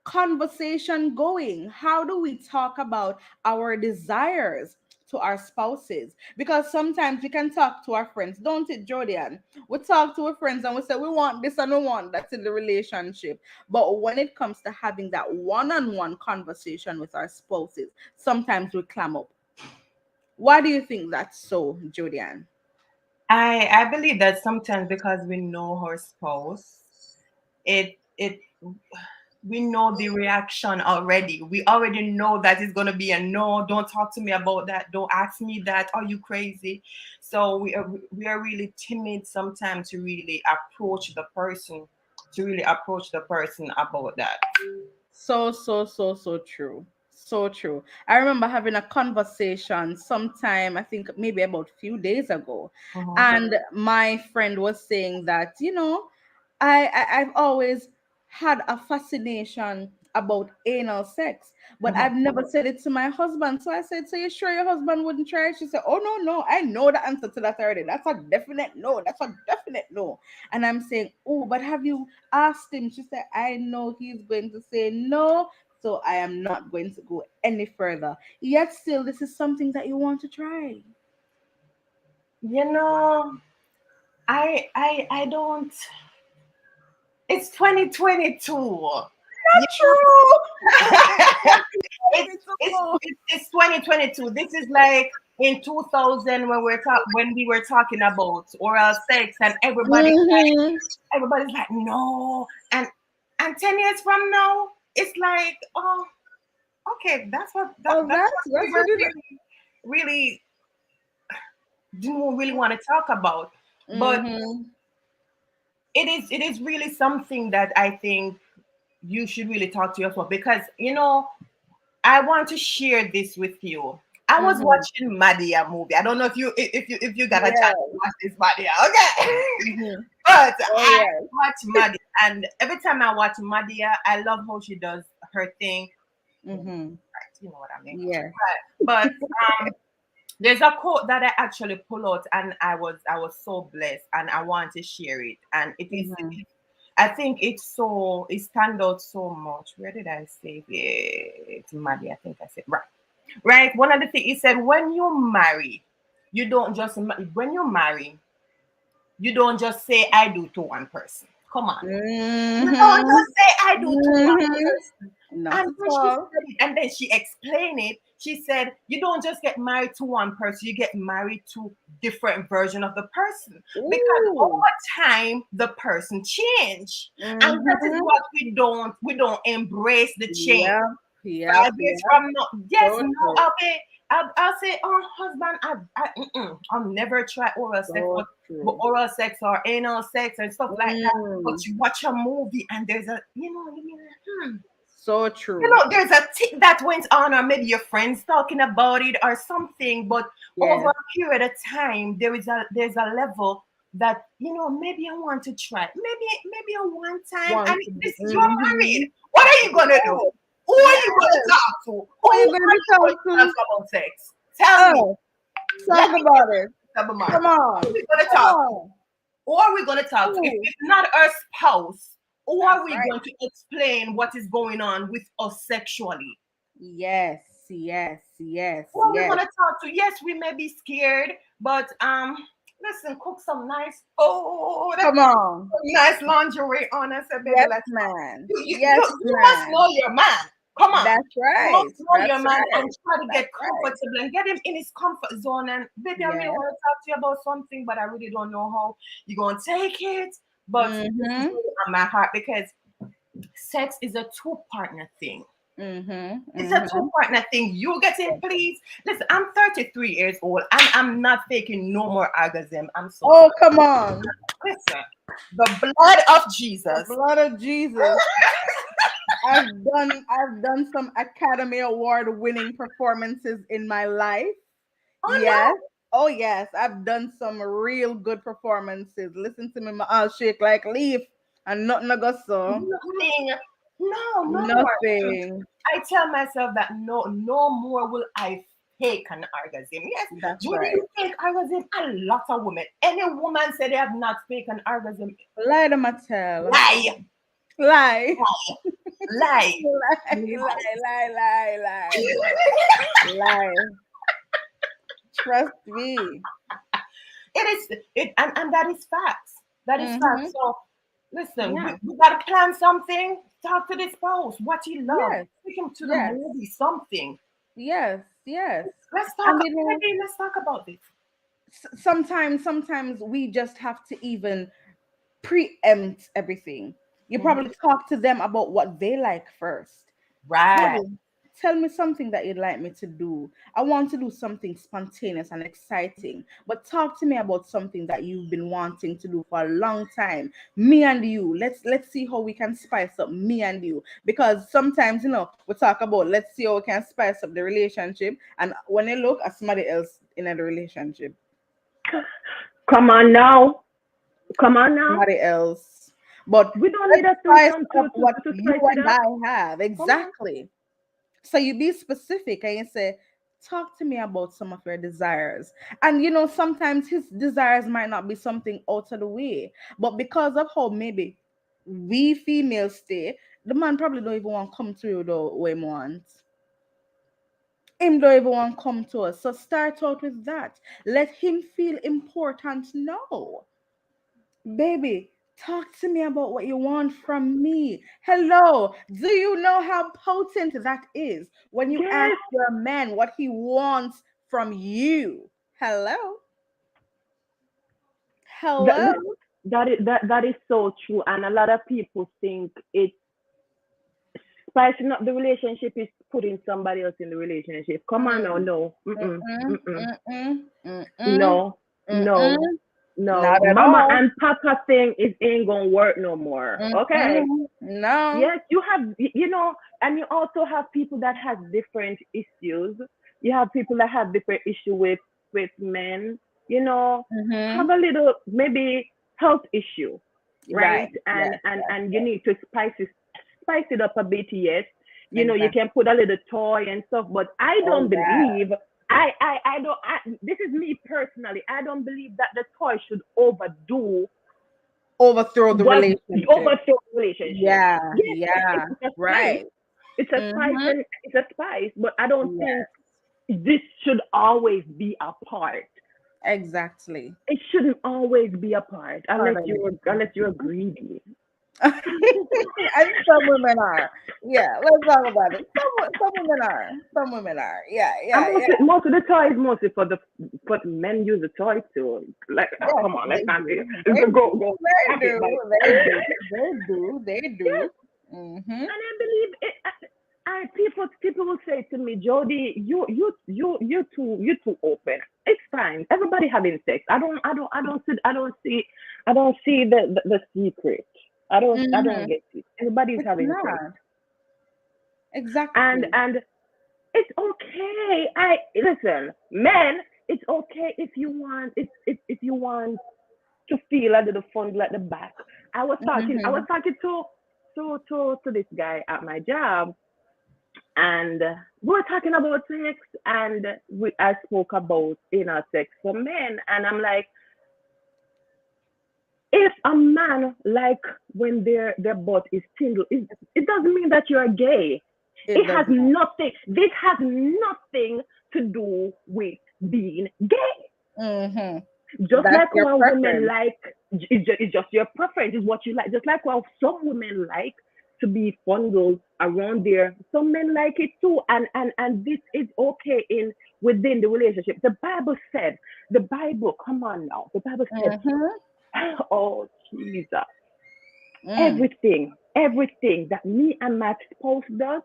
[SPEAKER 1] conversation going? How do we talk about our desires to our spouses? Because sometimes we can talk to our friends, don't it, Jordan? We talk to our friends and we say we want this and we want that in the relationship. But when it comes to having that one-on-one conversation with our spouses, sometimes we clam up. Why do you think that's so, Jordan?
[SPEAKER 10] I believe that sometimes because we know our spouse, it we know the reaction already. We already know that it's going to be a no. Don't talk to me about that. Don't ask me that. Are you crazy? So we are really timid sometimes to really approach the person about that.
[SPEAKER 1] So true. So true. I remember having a conversation sometime, I think maybe about a few days ago. And my friend was saying that, I've always had a fascination about anal sex, but I've never said it to my husband. So I said, so you sure your husband wouldn't try it? She said, oh, no, I know the answer to that already. That's a definite no. That's a definite no. And I'm saying, oh, but have you asked him? She said, I know he's going to say no, so I am not going to go any further. Yet still, this is something that you want to try.
[SPEAKER 10] I don't. It's 2022.
[SPEAKER 1] Not true.
[SPEAKER 10] It's 2022. This is like in 2000 when we were talking about oral sex, and everybody's like no, and 10 years from now it's like, oh, okay, that's what really didn't really want to talk about. But it is really something that I think you should really talk to yourself, because I want to share this with you. I was watching Madia movie. I don't know if you got a chance to watch this Madia, okay? But I watch Madia, and every time I watch Madia, I love how she does her thing. Right, you know what I mean?
[SPEAKER 1] Yeah.
[SPEAKER 10] But there's a quote that I actually pull out, and I was so blessed, and I want to share it. And it is, I think it stands out so much. Where did I say it? It's Maddie, I think I said right. One of the things he said, when you marry, you don't just say I do to one person. Come on. You don't just say I do to one person.
[SPEAKER 9] Not
[SPEAKER 10] And
[SPEAKER 9] at
[SPEAKER 10] when she
[SPEAKER 9] all.
[SPEAKER 10] said it, and then she explained it, she said, you don't just get married to one person, you get married to different version of the person. Because
[SPEAKER 9] Ooh.
[SPEAKER 10] over time, the person change. And that is
[SPEAKER 9] Mhm.
[SPEAKER 10] what we don't embrace the change.
[SPEAKER 9] Yep. Yep.
[SPEAKER 10] 5 years
[SPEAKER 9] Yep.
[SPEAKER 10] from now, yes,
[SPEAKER 9] So
[SPEAKER 10] no,
[SPEAKER 9] true.
[SPEAKER 10] I'll say, oh, husband, I'll never try oral sex,
[SPEAKER 9] So
[SPEAKER 10] but
[SPEAKER 9] true.
[SPEAKER 10] oral sex or anal sex and stuff like that. But
[SPEAKER 9] Mm.
[SPEAKER 10] you watch a movie and there's a,
[SPEAKER 9] So true.
[SPEAKER 10] there's a tick that went on, or maybe your friends talking about it or something. But over
[SPEAKER 9] Yes.
[SPEAKER 10] a period of time, there's a level that maybe I want to try, maybe a one time.
[SPEAKER 9] Want
[SPEAKER 10] And
[SPEAKER 9] to be.
[SPEAKER 10] you're
[SPEAKER 9] Mhm.
[SPEAKER 10] married. What are you gonna do? Who are you going to
[SPEAKER 9] Yes.
[SPEAKER 10] talk to?
[SPEAKER 9] Who
[SPEAKER 10] Who
[SPEAKER 9] are you
[SPEAKER 10] are
[SPEAKER 9] going to
[SPEAKER 10] you going
[SPEAKER 9] talk
[SPEAKER 10] to
[SPEAKER 9] to?
[SPEAKER 10] talk about sex? Tell me.
[SPEAKER 9] Oh,
[SPEAKER 10] Let
[SPEAKER 9] talk
[SPEAKER 10] me
[SPEAKER 9] about it.
[SPEAKER 10] have a mind.
[SPEAKER 9] Come
[SPEAKER 10] Who
[SPEAKER 9] on.
[SPEAKER 10] are we going to
[SPEAKER 9] Come
[SPEAKER 10] talk to?
[SPEAKER 9] on.
[SPEAKER 10] Who are we going to talk to? If
[SPEAKER 9] Ooh.
[SPEAKER 10] it's not our spouse, who
[SPEAKER 9] That's
[SPEAKER 10] are we
[SPEAKER 9] right.
[SPEAKER 10] going to explain what is going on with us sexually?
[SPEAKER 9] Yes. Yes. Yes.
[SPEAKER 10] Who are we
[SPEAKER 9] Yes.
[SPEAKER 10] going to talk to? Yes, we may be scared, but listen, cook some nice
[SPEAKER 9] Come on.
[SPEAKER 10] nice lingerie on and say, baby,
[SPEAKER 9] Yes,
[SPEAKER 10] let's talk.
[SPEAKER 9] man.
[SPEAKER 10] You
[SPEAKER 9] Yes,
[SPEAKER 10] must
[SPEAKER 9] man.
[SPEAKER 10] know your man. Come on.
[SPEAKER 9] That's
[SPEAKER 10] You
[SPEAKER 9] right.
[SPEAKER 10] must know your
[SPEAKER 9] That's
[SPEAKER 10] man
[SPEAKER 9] right.
[SPEAKER 10] and try to
[SPEAKER 9] That's
[SPEAKER 10] get
[SPEAKER 9] right.
[SPEAKER 10] comfortable and get him in his comfort zone. And baby, I really
[SPEAKER 9] Yes.
[SPEAKER 10] want to talk to you about something, but I really don't know how you're going to take it. But this is
[SPEAKER 9] Mhm.
[SPEAKER 10] really on my heart because sex is a two-partner thing.
[SPEAKER 9] Mhm.
[SPEAKER 10] It's a
[SPEAKER 9] Mhm.
[SPEAKER 10] two-partner thing. You get in, please. Listen, I'm 33 years old and I'm not faking no more orgasm. I'm so
[SPEAKER 9] Oh, come on.
[SPEAKER 10] listen. The blood of
[SPEAKER 9] The
[SPEAKER 10] Jesus.
[SPEAKER 9] blood of Jesus. I've done some Academy Award winning performances in my life.
[SPEAKER 10] Oh
[SPEAKER 9] Yes. Oh yes. I've done some real good performances. Listen to me, my I'll shake like leaf and nothing I go
[SPEAKER 10] no.
[SPEAKER 9] so.
[SPEAKER 10] Nothing. No, no more.
[SPEAKER 9] Nothing.
[SPEAKER 10] I tell myself that no more will I fake an orgasm. Yes,
[SPEAKER 9] That's
[SPEAKER 10] when
[SPEAKER 9] right.
[SPEAKER 10] you fake orgasm, a lot of women, any woman say they have not fake an orgasm,
[SPEAKER 9] Lie to my tell.
[SPEAKER 10] lie,
[SPEAKER 9] Lie.
[SPEAKER 10] lie,
[SPEAKER 9] Lie.
[SPEAKER 10] lie.
[SPEAKER 9] Lie. Lie. Trust me.
[SPEAKER 10] And that is facts. That is
[SPEAKER 9] Mm-hmm.
[SPEAKER 10] facts. So listen,
[SPEAKER 9] Yeah.
[SPEAKER 10] we gotta plan something. Talk to the spouse. What he love.
[SPEAKER 9] Yes.
[SPEAKER 10] Take him to the
[SPEAKER 9] Yes.
[SPEAKER 10] movie. Something.
[SPEAKER 9] Yes. Yes.
[SPEAKER 10] Let's talk.
[SPEAKER 9] And you know,
[SPEAKER 10] Maybe let's talk about this.
[SPEAKER 9] sometimes we just have to even preempt everything. You
[SPEAKER 10] Mhm.
[SPEAKER 9] probably talk to them about what they like first.
[SPEAKER 10] Right.
[SPEAKER 9] Baby, tell me something that you'd like me to do. I want to do something spontaneous and exciting, but talk to me about something that you've been wanting to do for a long time. Me and you, let's see how we can spice up me and you. Because sometimes, we talk about let's see how we can spice up the relationship, and when you look at somebody else in a relationship,
[SPEAKER 11] Come on now. Come on now.
[SPEAKER 9] somebody else. But
[SPEAKER 11] We don't need
[SPEAKER 9] let's
[SPEAKER 11] a
[SPEAKER 9] spice
[SPEAKER 11] threesome
[SPEAKER 9] up what
[SPEAKER 11] to
[SPEAKER 9] you
[SPEAKER 11] spice it
[SPEAKER 9] and
[SPEAKER 11] up.
[SPEAKER 9] I have.
[SPEAKER 11] Come on.
[SPEAKER 9] Exactly. So you be specific and you say, talk to me about some of your desires. And sometimes his desires might not be something out of the way. But because of how maybe we females stay, the man probably don't even want to come to you the way he wants. Him don't even want to come to us. So start out with that. Let him feel important now. Baby, talk to me about what you want from me. Hello, do you know how potent that is when you ask
[SPEAKER 11] Yes.
[SPEAKER 9] your man what he wants from you? Hello,
[SPEAKER 11] That,
[SPEAKER 9] hello.
[SPEAKER 11] that, that is so true. And a lot of people think it's spicing up the relationship is putting somebody else in the relationship. Come on now,
[SPEAKER 9] Mm,
[SPEAKER 11] no. Mm-mm.
[SPEAKER 9] mm-mm,
[SPEAKER 11] Mm-mm.
[SPEAKER 9] mm-mm, mm-mm,
[SPEAKER 11] No.
[SPEAKER 9] mm-mm.
[SPEAKER 11] No. No.
[SPEAKER 9] Not at
[SPEAKER 11] Mama
[SPEAKER 9] all.
[SPEAKER 11] and Papa thing is ain't gonna work no more. Okay.
[SPEAKER 9] Mm-mm. No.
[SPEAKER 11] Yes, you have, and you also have people that have different issues. You have people that have different issue with men. Have
[SPEAKER 9] Mm-hmm.
[SPEAKER 11] a little maybe health issue, right?
[SPEAKER 9] Right.
[SPEAKER 11] And
[SPEAKER 9] Yes.
[SPEAKER 11] and
[SPEAKER 9] Yes.
[SPEAKER 11] and you
[SPEAKER 9] Yes.
[SPEAKER 11] need to spice it up a bit. Yes, you
[SPEAKER 9] Exactly.
[SPEAKER 11] can put a little toy and stuff, but I
[SPEAKER 9] All
[SPEAKER 11] don't
[SPEAKER 9] that.
[SPEAKER 11] believe. I don't. This is me personally. I don't believe that the toy should overdo
[SPEAKER 9] Overthrow the
[SPEAKER 11] what
[SPEAKER 9] relationship.
[SPEAKER 11] overthrow relationship.
[SPEAKER 9] Yeah,
[SPEAKER 11] Yes,
[SPEAKER 9] yeah,
[SPEAKER 11] it's a spice.
[SPEAKER 9] right.
[SPEAKER 11] It's a spice
[SPEAKER 9] Mm-hmm.
[SPEAKER 11] and it's a spice, but I don't think
[SPEAKER 9] Yes,
[SPEAKER 11] this should always be a part.
[SPEAKER 9] exactly.
[SPEAKER 11] It shouldn't always be a part
[SPEAKER 9] Part
[SPEAKER 11] unless
[SPEAKER 9] of it.
[SPEAKER 11] you're greedy.
[SPEAKER 12] And some women are. Yeah, let's talk about it. Some women are. Some women are. Yeah,
[SPEAKER 11] And
[SPEAKER 12] yeah, yeah.
[SPEAKER 11] most of the toys mostly for men use the toys too. Like,
[SPEAKER 12] Yes,
[SPEAKER 11] come on,
[SPEAKER 12] they
[SPEAKER 11] let's not
[SPEAKER 12] do.
[SPEAKER 11] go
[SPEAKER 12] They
[SPEAKER 11] go
[SPEAKER 12] do.
[SPEAKER 11] go.
[SPEAKER 12] They
[SPEAKER 11] Pack it,
[SPEAKER 12] do.
[SPEAKER 11] but
[SPEAKER 12] They do. They do. They
[SPEAKER 11] yes,
[SPEAKER 12] do. Mm-hmm.
[SPEAKER 11] and I believe it. People will say to me, Jody, you too open. It's fine. Everybody having sex. I don't see the secret. I don't
[SPEAKER 12] Mm-hmm.
[SPEAKER 11] get it. Everybody's
[SPEAKER 12] It's
[SPEAKER 11] having sex,
[SPEAKER 12] not. Exactly.
[SPEAKER 11] and it's okay. I listen, men. It's okay if you want to feel a little fun at the back. I was
[SPEAKER 12] Mm-hmm.
[SPEAKER 11] talking to this guy at my job, and we were talking about sex, and I spoke about sex for men, and I'm like, if a man like when their butt is tingled, it doesn't mean that you're gay.
[SPEAKER 12] It
[SPEAKER 11] It
[SPEAKER 12] does
[SPEAKER 11] has
[SPEAKER 12] not.
[SPEAKER 11] nothing. This has nothing to do with being gay.
[SPEAKER 12] Mm-hmm.
[SPEAKER 11] Just
[SPEAKER 12] That's
[SPEAKER 11] like
[SPEAKER 12] your
[SPEAKER 11] how women
[SPEAKER 12] preference.
[SPEAKER 11] like, it's just your preference, is what you like. Just like how some women like to be fondled around there, some men like it too, and this is okay in within the relationship. The Bible said, the Bible, come on now, the Bible said,
[SPEAKER 12] Mm-hmm.
[SPEAKER 11] oh Jesus,
[SPEAKER 12] Mm.
[SPEAKER 11] everything that me and my spouse does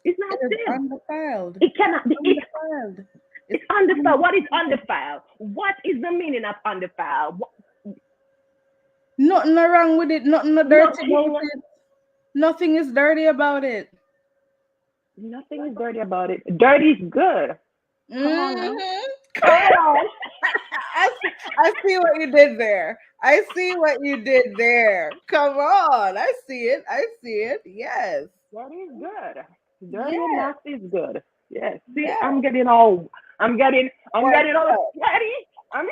[SPEAKER 11] is not
[SPEAKER 12] It is
[SPEAKER 11] sin.
[SPEAKER 12] undefiled.
[SPEAKER 11] It
[SPEAKER 12] It's
[SPEAKER 11] cannot be.
[SPEAKER 12] undefiled.
[SPEAKER 11] It's
[SPEAKER 12] It's
[SPEAKER 11] undefiled. What is
[SPEAKER 12] undefiled.
[SPEAKER 11] undefiled? What is the meaning of undefiled?
[SPEAKER 12] Nothing wrong with it. Nothing no dirty about
[SPEAKER 11] Nothing.
[SPEAKER 12] it. Nothing is dirty about it.
[SPEAKER 11] Nothing is dirty about it. Dirty is good. Come on now.
[SPEAKER 12] Mm-hmm. Come on. I see what you did there. I see what you did there. Come on. I see it. I see it. Yes.
[SPEAKER 11] Dirty is good. Dirty and
[SPEAKER 12] Yes.
[SPEAKER 11] nasty is good. Yes. See,
[SPEAKER 12] Yes.
[SPEAKER 11] I'm getting
[SPEAKER 12] Worked
[SPEAKER 11] all
[SPEAKER 12] up.
[SPEAKER 11] sweaty. I'm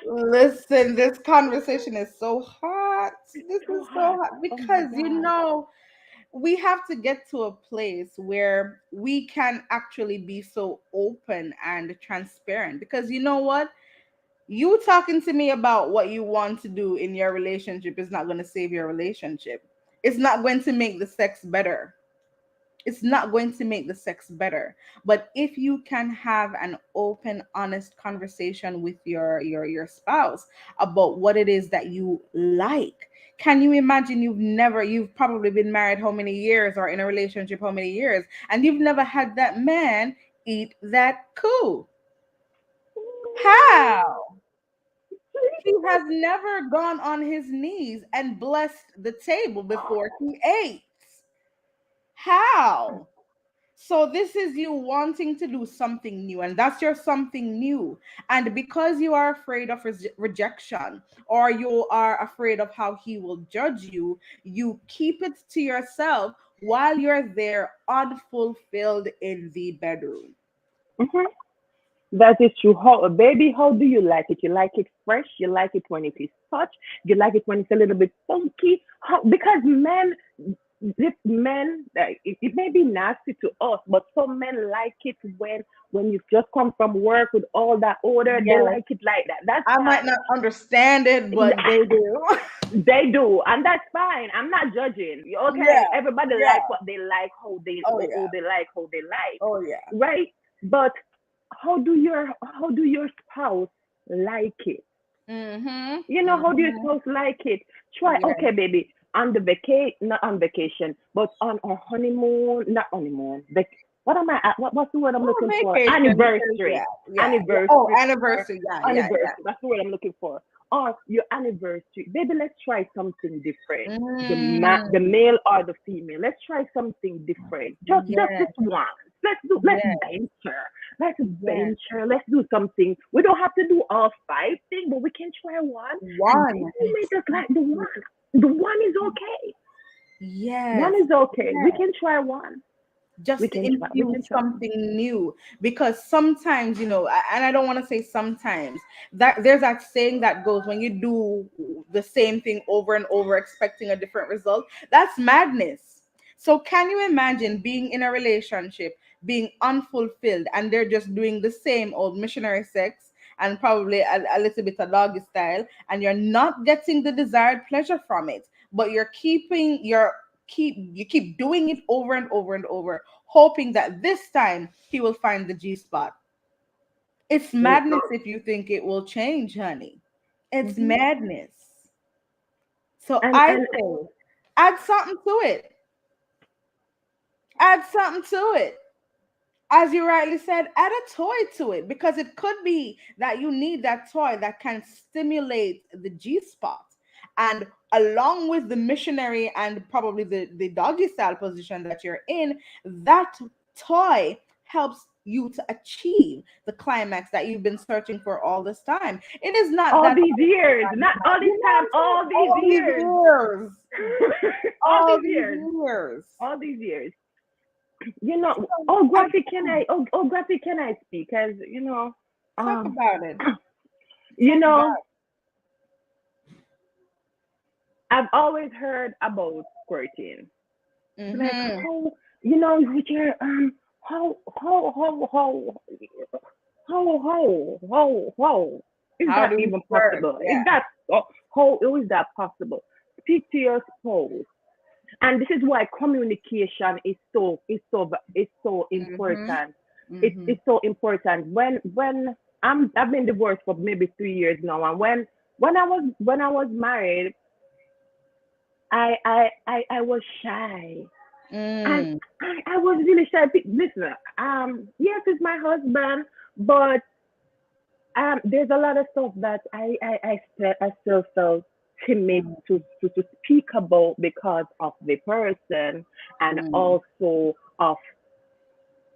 [SPEAKER 12] Listen, this conversation is so hot. This
[SPEAKER 11] so
[SPEAKER 12] is so
[SPEAKER 11] hot.
[SPEAKER 12] hot
[SPEAKER 11] Oh my
[SPEAKER 12] because
[SPEAKER 11] God.
[SPEAKER 12] we have to get to a place where we can actually be so open and transparent, because you know what, you talking to me about what you want to do in your relationship is not going to save your relationship. It's not going to make the sex better. It's not going to make the sex better. But if you can have an open, honest conversation with your spouse about what it is that you like. Can you imagine, you've probably been married how many years, or in a relationship how many years, and you've never had that man eat that coo? How? He has never gone on his knees and blessed the table before he ate. How? So this is you wanting to do something new, and that's your something new. And because you are afraid of rejection, or you are afraid of how he will judge you, you keep it to yourself while you're there unfulfilled in the bedroom.
[SPEAKER 11] Mhm. That is true. Baby, how do you like it? You like it fresh? You like it when it is touch? You like it when it's a little bit funky? Because it may be nasty to us, but some men like it when you just come from work with all that order. They
[SPEAKER 12] Yes.
[SPEAKER 11] like it like that. That's
[SPEAKER 12] I might
[SPEAKER 11] fine.
[SPEAKER 12] not understand it, but they do.
[SPEAKER 11] They do, and that's fine. I'm not judging.
[SPEAKER 12] Yeah.
[SPEAKER 11] Okay, everybody
[SPEAKER 12] Yeah.
[SPEAKER 11] like what they like,
[SPEAKER 12] Oh yeah.
[SPEAKER 11] how they like,
[SPEAKER 12] Oh yeah.
[SPEAKER 11] right? But how do your spouse like it?
[SPEAKER 12] Mm-hmm.
[SPEAKER 11] How do your
[SPEAKER 12] Mm-hmm.
[SPEAKER 11] spouse like it? Try,
[SPEAKER 12] Yes.
[SPEAKER 11] okay, baby, on the not on vacation, but on our honeymoon, not honeymoon. What am I? What's the word I'm
[SPEAKER 12] Oh,
[SPEAKER 11] looking for?
[SPEAKER 12] vacation. Because, yeah.
[SPEAKER 11] Anniversary,
[SPEAKER 12] Yeah. Yeah. Oh,
[SPEAKER 11] anniversary, or
[SPEAKER 12] anniversary. Yeah. Yeah. Yeah.
[SPEAKER 11] anniversary. That's the word I'm looking for. Or your anniversary, baby. Let's try something different. The
[SPEAKER 12] Mm.
[SPEAKER 11] male or the female. Let's try something different. Just this
[SPEAKER 12] Yes.
[SPEAKER 11] once. Let's
[SPEAKER 12] Yes.
[SPEAKER 11] venture. Let's
[SPEAKER 12] Yes.
[SPEAKER 11] venture. Let's do something. We don't have to do all five things, but we can try one. And then
[SPEAKER 12] One.
[SPEAKER 11] you may just like the one. The one is okay. One
[SPEAKER 12] Yes.
[SPEAKER 11] is okay. We
[SPEAKER 12] Yes.
[SPEAKER 11] can try one. We
[SPEAKER 12] Just to
[SPEAKER 11] can try. We can
[SPEAKER 12] infuse
[SPEAKER 11] try.
[SPEAKER 12] something new, because sometimes, and I don't want to say sometimes, that there's that saying that goes, when you do the same thing over and over expecting a different result, that's madness. So can you imagine being in a relationship, being unfulfilled, and they're just doing the same old missionary sex, and probably a little bit of doggy style, and you're not getting the desired pleasure from it, but you keep doing it over and over and over, hoping that this time he will find the G spot. It's madness if you think it will change, honey. It's madness. So I say, add something to it. Add something to it. As you rightly said, add a toy to it, because it could be that you need that toy that can stimulate the G spot. And along with the missionary and probably the doggy style position that you're in, that toy helps you to achieve the climax that you've been searching for all this time. It is not
[SPEAKER 11] all
[SPEAKER 12] that
[SPEAKER 11] these years, not all this time, all these years. All these years. You know, graphic can I speak? Because you know,
[SPEAKER 12] talk about it.
[SPEAKER 11] You know, I've always heard about squirting. Like how, you know, with your how is
[SPEAKER 12] How
[SPEAKER 11] that
[SPEAKER 12] do we
[SPEAKER 11] even
[SPEAKER 12] squirt?
[SPEAKER 11] possible?
[SPEAKER 12] Yeah.
[SPEAKER 11] Is that how is that possible? Speak to your spouse. And this is why communication is so important. It's so important. When I've been divorced for maybe 3 years now, and when I was married, I was shy. And I was really shy. Listen, yes, it's my husband, but there's a lot of stuff that I still felt timid to speak about because of the person and also of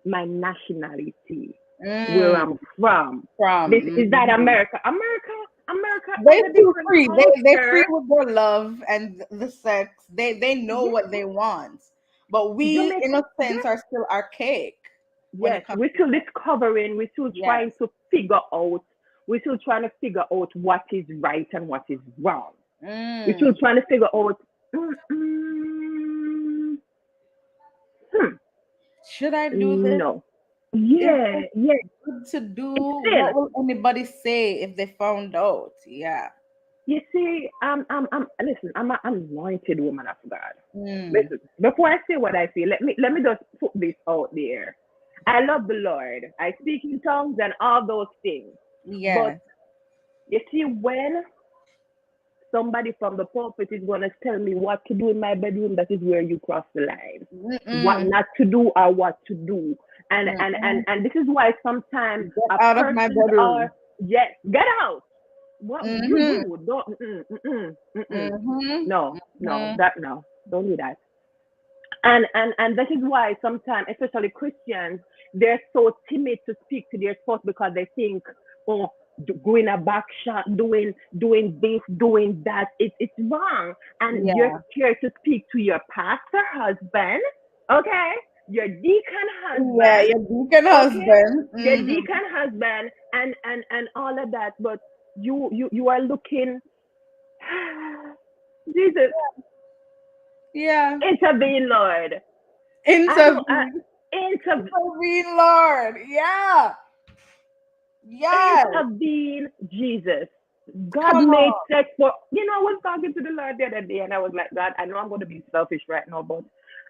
[SPEAKER 11] my nationality, where I'm from. Is that America?
[SPEAKER 12] They feel free. They free with their love and the sex. They know what they want. But we, in a sense, are still archaic.
[SPEAKER 11] Yes, we're still discovering. We're still trying to figure out. We're still trying to figure out what is right and what is wrong. We're still trying to figure out.
[SPEAKER 12] Should I do this?
[SPEAKER 11] No. Yeah.
[SPEAKER 12] Good to do. What will anybody say if they found out? Yeah.
[SPEAKER 11] You see, listen, I'm an anointed woman of God. Listen, before I say what I feel, let me just put this out there. I love the Lord. I speak in tongues and all those things.
[SPEAKER 12] Yeah.
[SPEAKER 11] But you see, when somebody from the pulpit is going to tell me what to do in my bedroom, that is where you cross the line. What not to do or what to do. And this is why sometimes
[SPEAKER 12] get out of my bedroom.
[SPEAKER 11] Yes, get out. What you do? Don't. No, don't do that. And that is why sometimes, especially Christians, they're so timid to speak to their spouse because they think, going a back shot, doing this, doing that, it's wrong. And you're scared to speak to your pastor husband, okay? Your deacon husband.
[SPEAKER 12] Yeah, your deacon husband.
[SPEAKER 11] Your deacon husband and all of that. But you are looking, Jesus.
[SPEAKER 12] Yeah.
[SPEAKER 11] Intervene, Lord.
[SPEAKER 12] Intervene, Lord. Yeah. Yes.
[SPEAKER 11] Intervene, Jesus. God made sex for, I was talking to the Lord the other day and I was like, God, I know I'm going to be selfish right now, but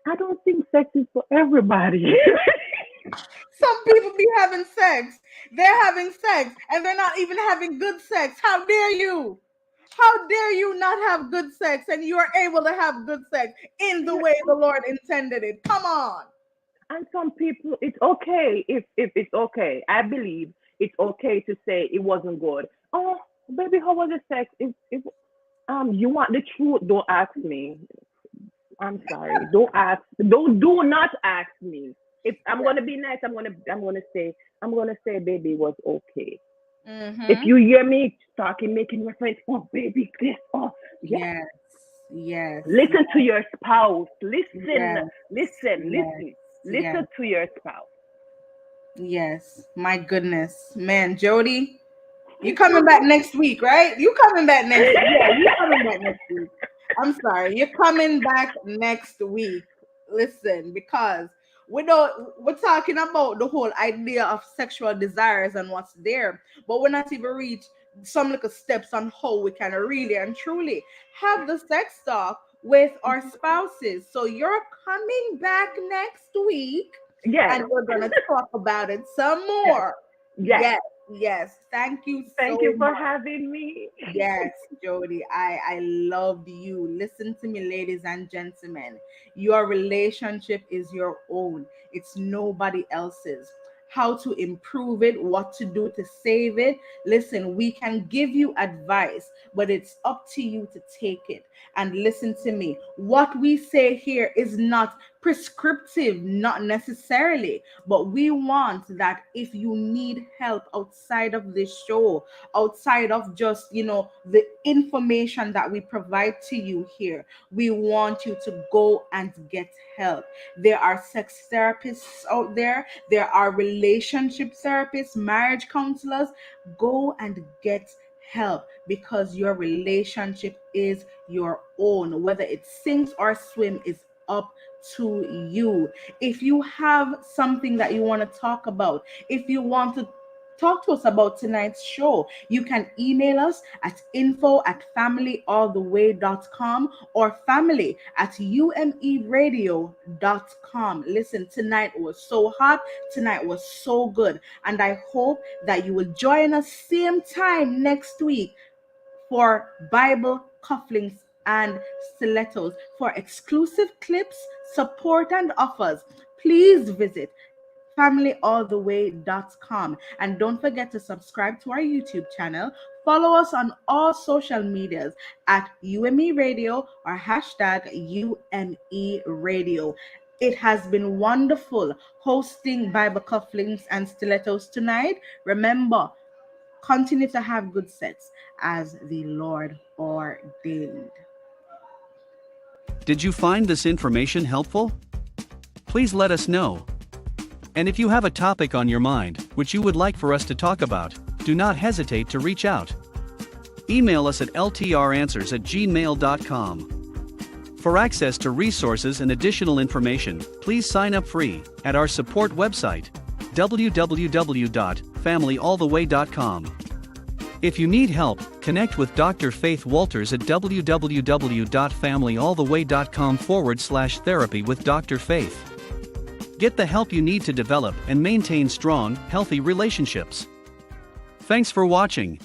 [SPEAKER 11] I don't think sex is for everybody.
[SPEAKER 12] Some people be having sex. They're having sex and they're not even having good sex. How dare you? How dare you not have good sex and you are able to have good sex in the way the Lord intended it? Come on.
[SPEAKER 11] And some people, it's okay if it's okay. I believe it's okay to say it wasn't good. Oh, baby, how was the sex? If you want the truth, don't ask me. I'm sorry. Don't do not ask me. If I'm gonna be nice, I'm gonna say, baby, it was okay. If you hear me talking, making reference, oh baby, this,
[SPEAKER 12] yes.
[SPEAKER 11] Listen to your spouse. Listen to your spouse.
[SPEAKER 12] Yes, my goodness, man, Jody, you coming back next week, right? You coming back next week? Yeah, you coming back next week. I'm sorry, you're coming back next week. Listen, because we're talking about the whole idea of sexual desires and what's there, but we're not even reached some little steps on how we can really and truly have the sex talk with our spouses. So you're coming back next week, and we're gonna talk about it some more. Yes. Thank you
[SPEAKER 11] for having me.
[SPEAKER 12] Yes, Jody, I loved you. Listen to me, ladies and gentlemen. Your relationship is your own. It's nobody else's. How to improve it, what to do to save it. Listen, we can give you advice, but it's up to you to take it. And listen to me. What we say here is not prescriptive, not necessarily, but we want that if you need help outside of this show, outside of just, the information that we provide to you here, we want you to go and get help. There are sex therapists out there. There are relationship therapists, marriage counselors. Go and get help, because your relationship is your own. Whether it sinks or swim is up to you. If you have something that you want to talk about, if you want to talk to us about tonight's show, you can email us at info@familyalltheway.com or family@umeradio.com. Listen, tonight was so hot. Tonight was so good. And I hope that you will join us same time next week for Bible Cufflinks and Stilettos. For exclusive clips, support, and offers, please visit familyalltheway.com. And don't forget to subscribe to our YouTube channel. Follow us on all social medias at UMERadio or #UMERadio. It has been wonderful hosting Bible Cufflinks and Stilettos tonight. Remember, continue to have good sex as the Lord ordained.
[SPEAKER 13] Did you find this information helpful? Please let us know. And if you have a topic on your mind, which you would like for us to talk about, do not hesitate to reach out. Email us at ltranswers@gmail.com. For access to resources and additional information, please sign up free at our support website, www.familyalltheway.com. If you need help, connect with Dr. Faith Walters at www.familyalltheway.com/therapy with Dr. Faith. Get the help you need to develop and maintain strong, healthy relationships. Thanks for watching.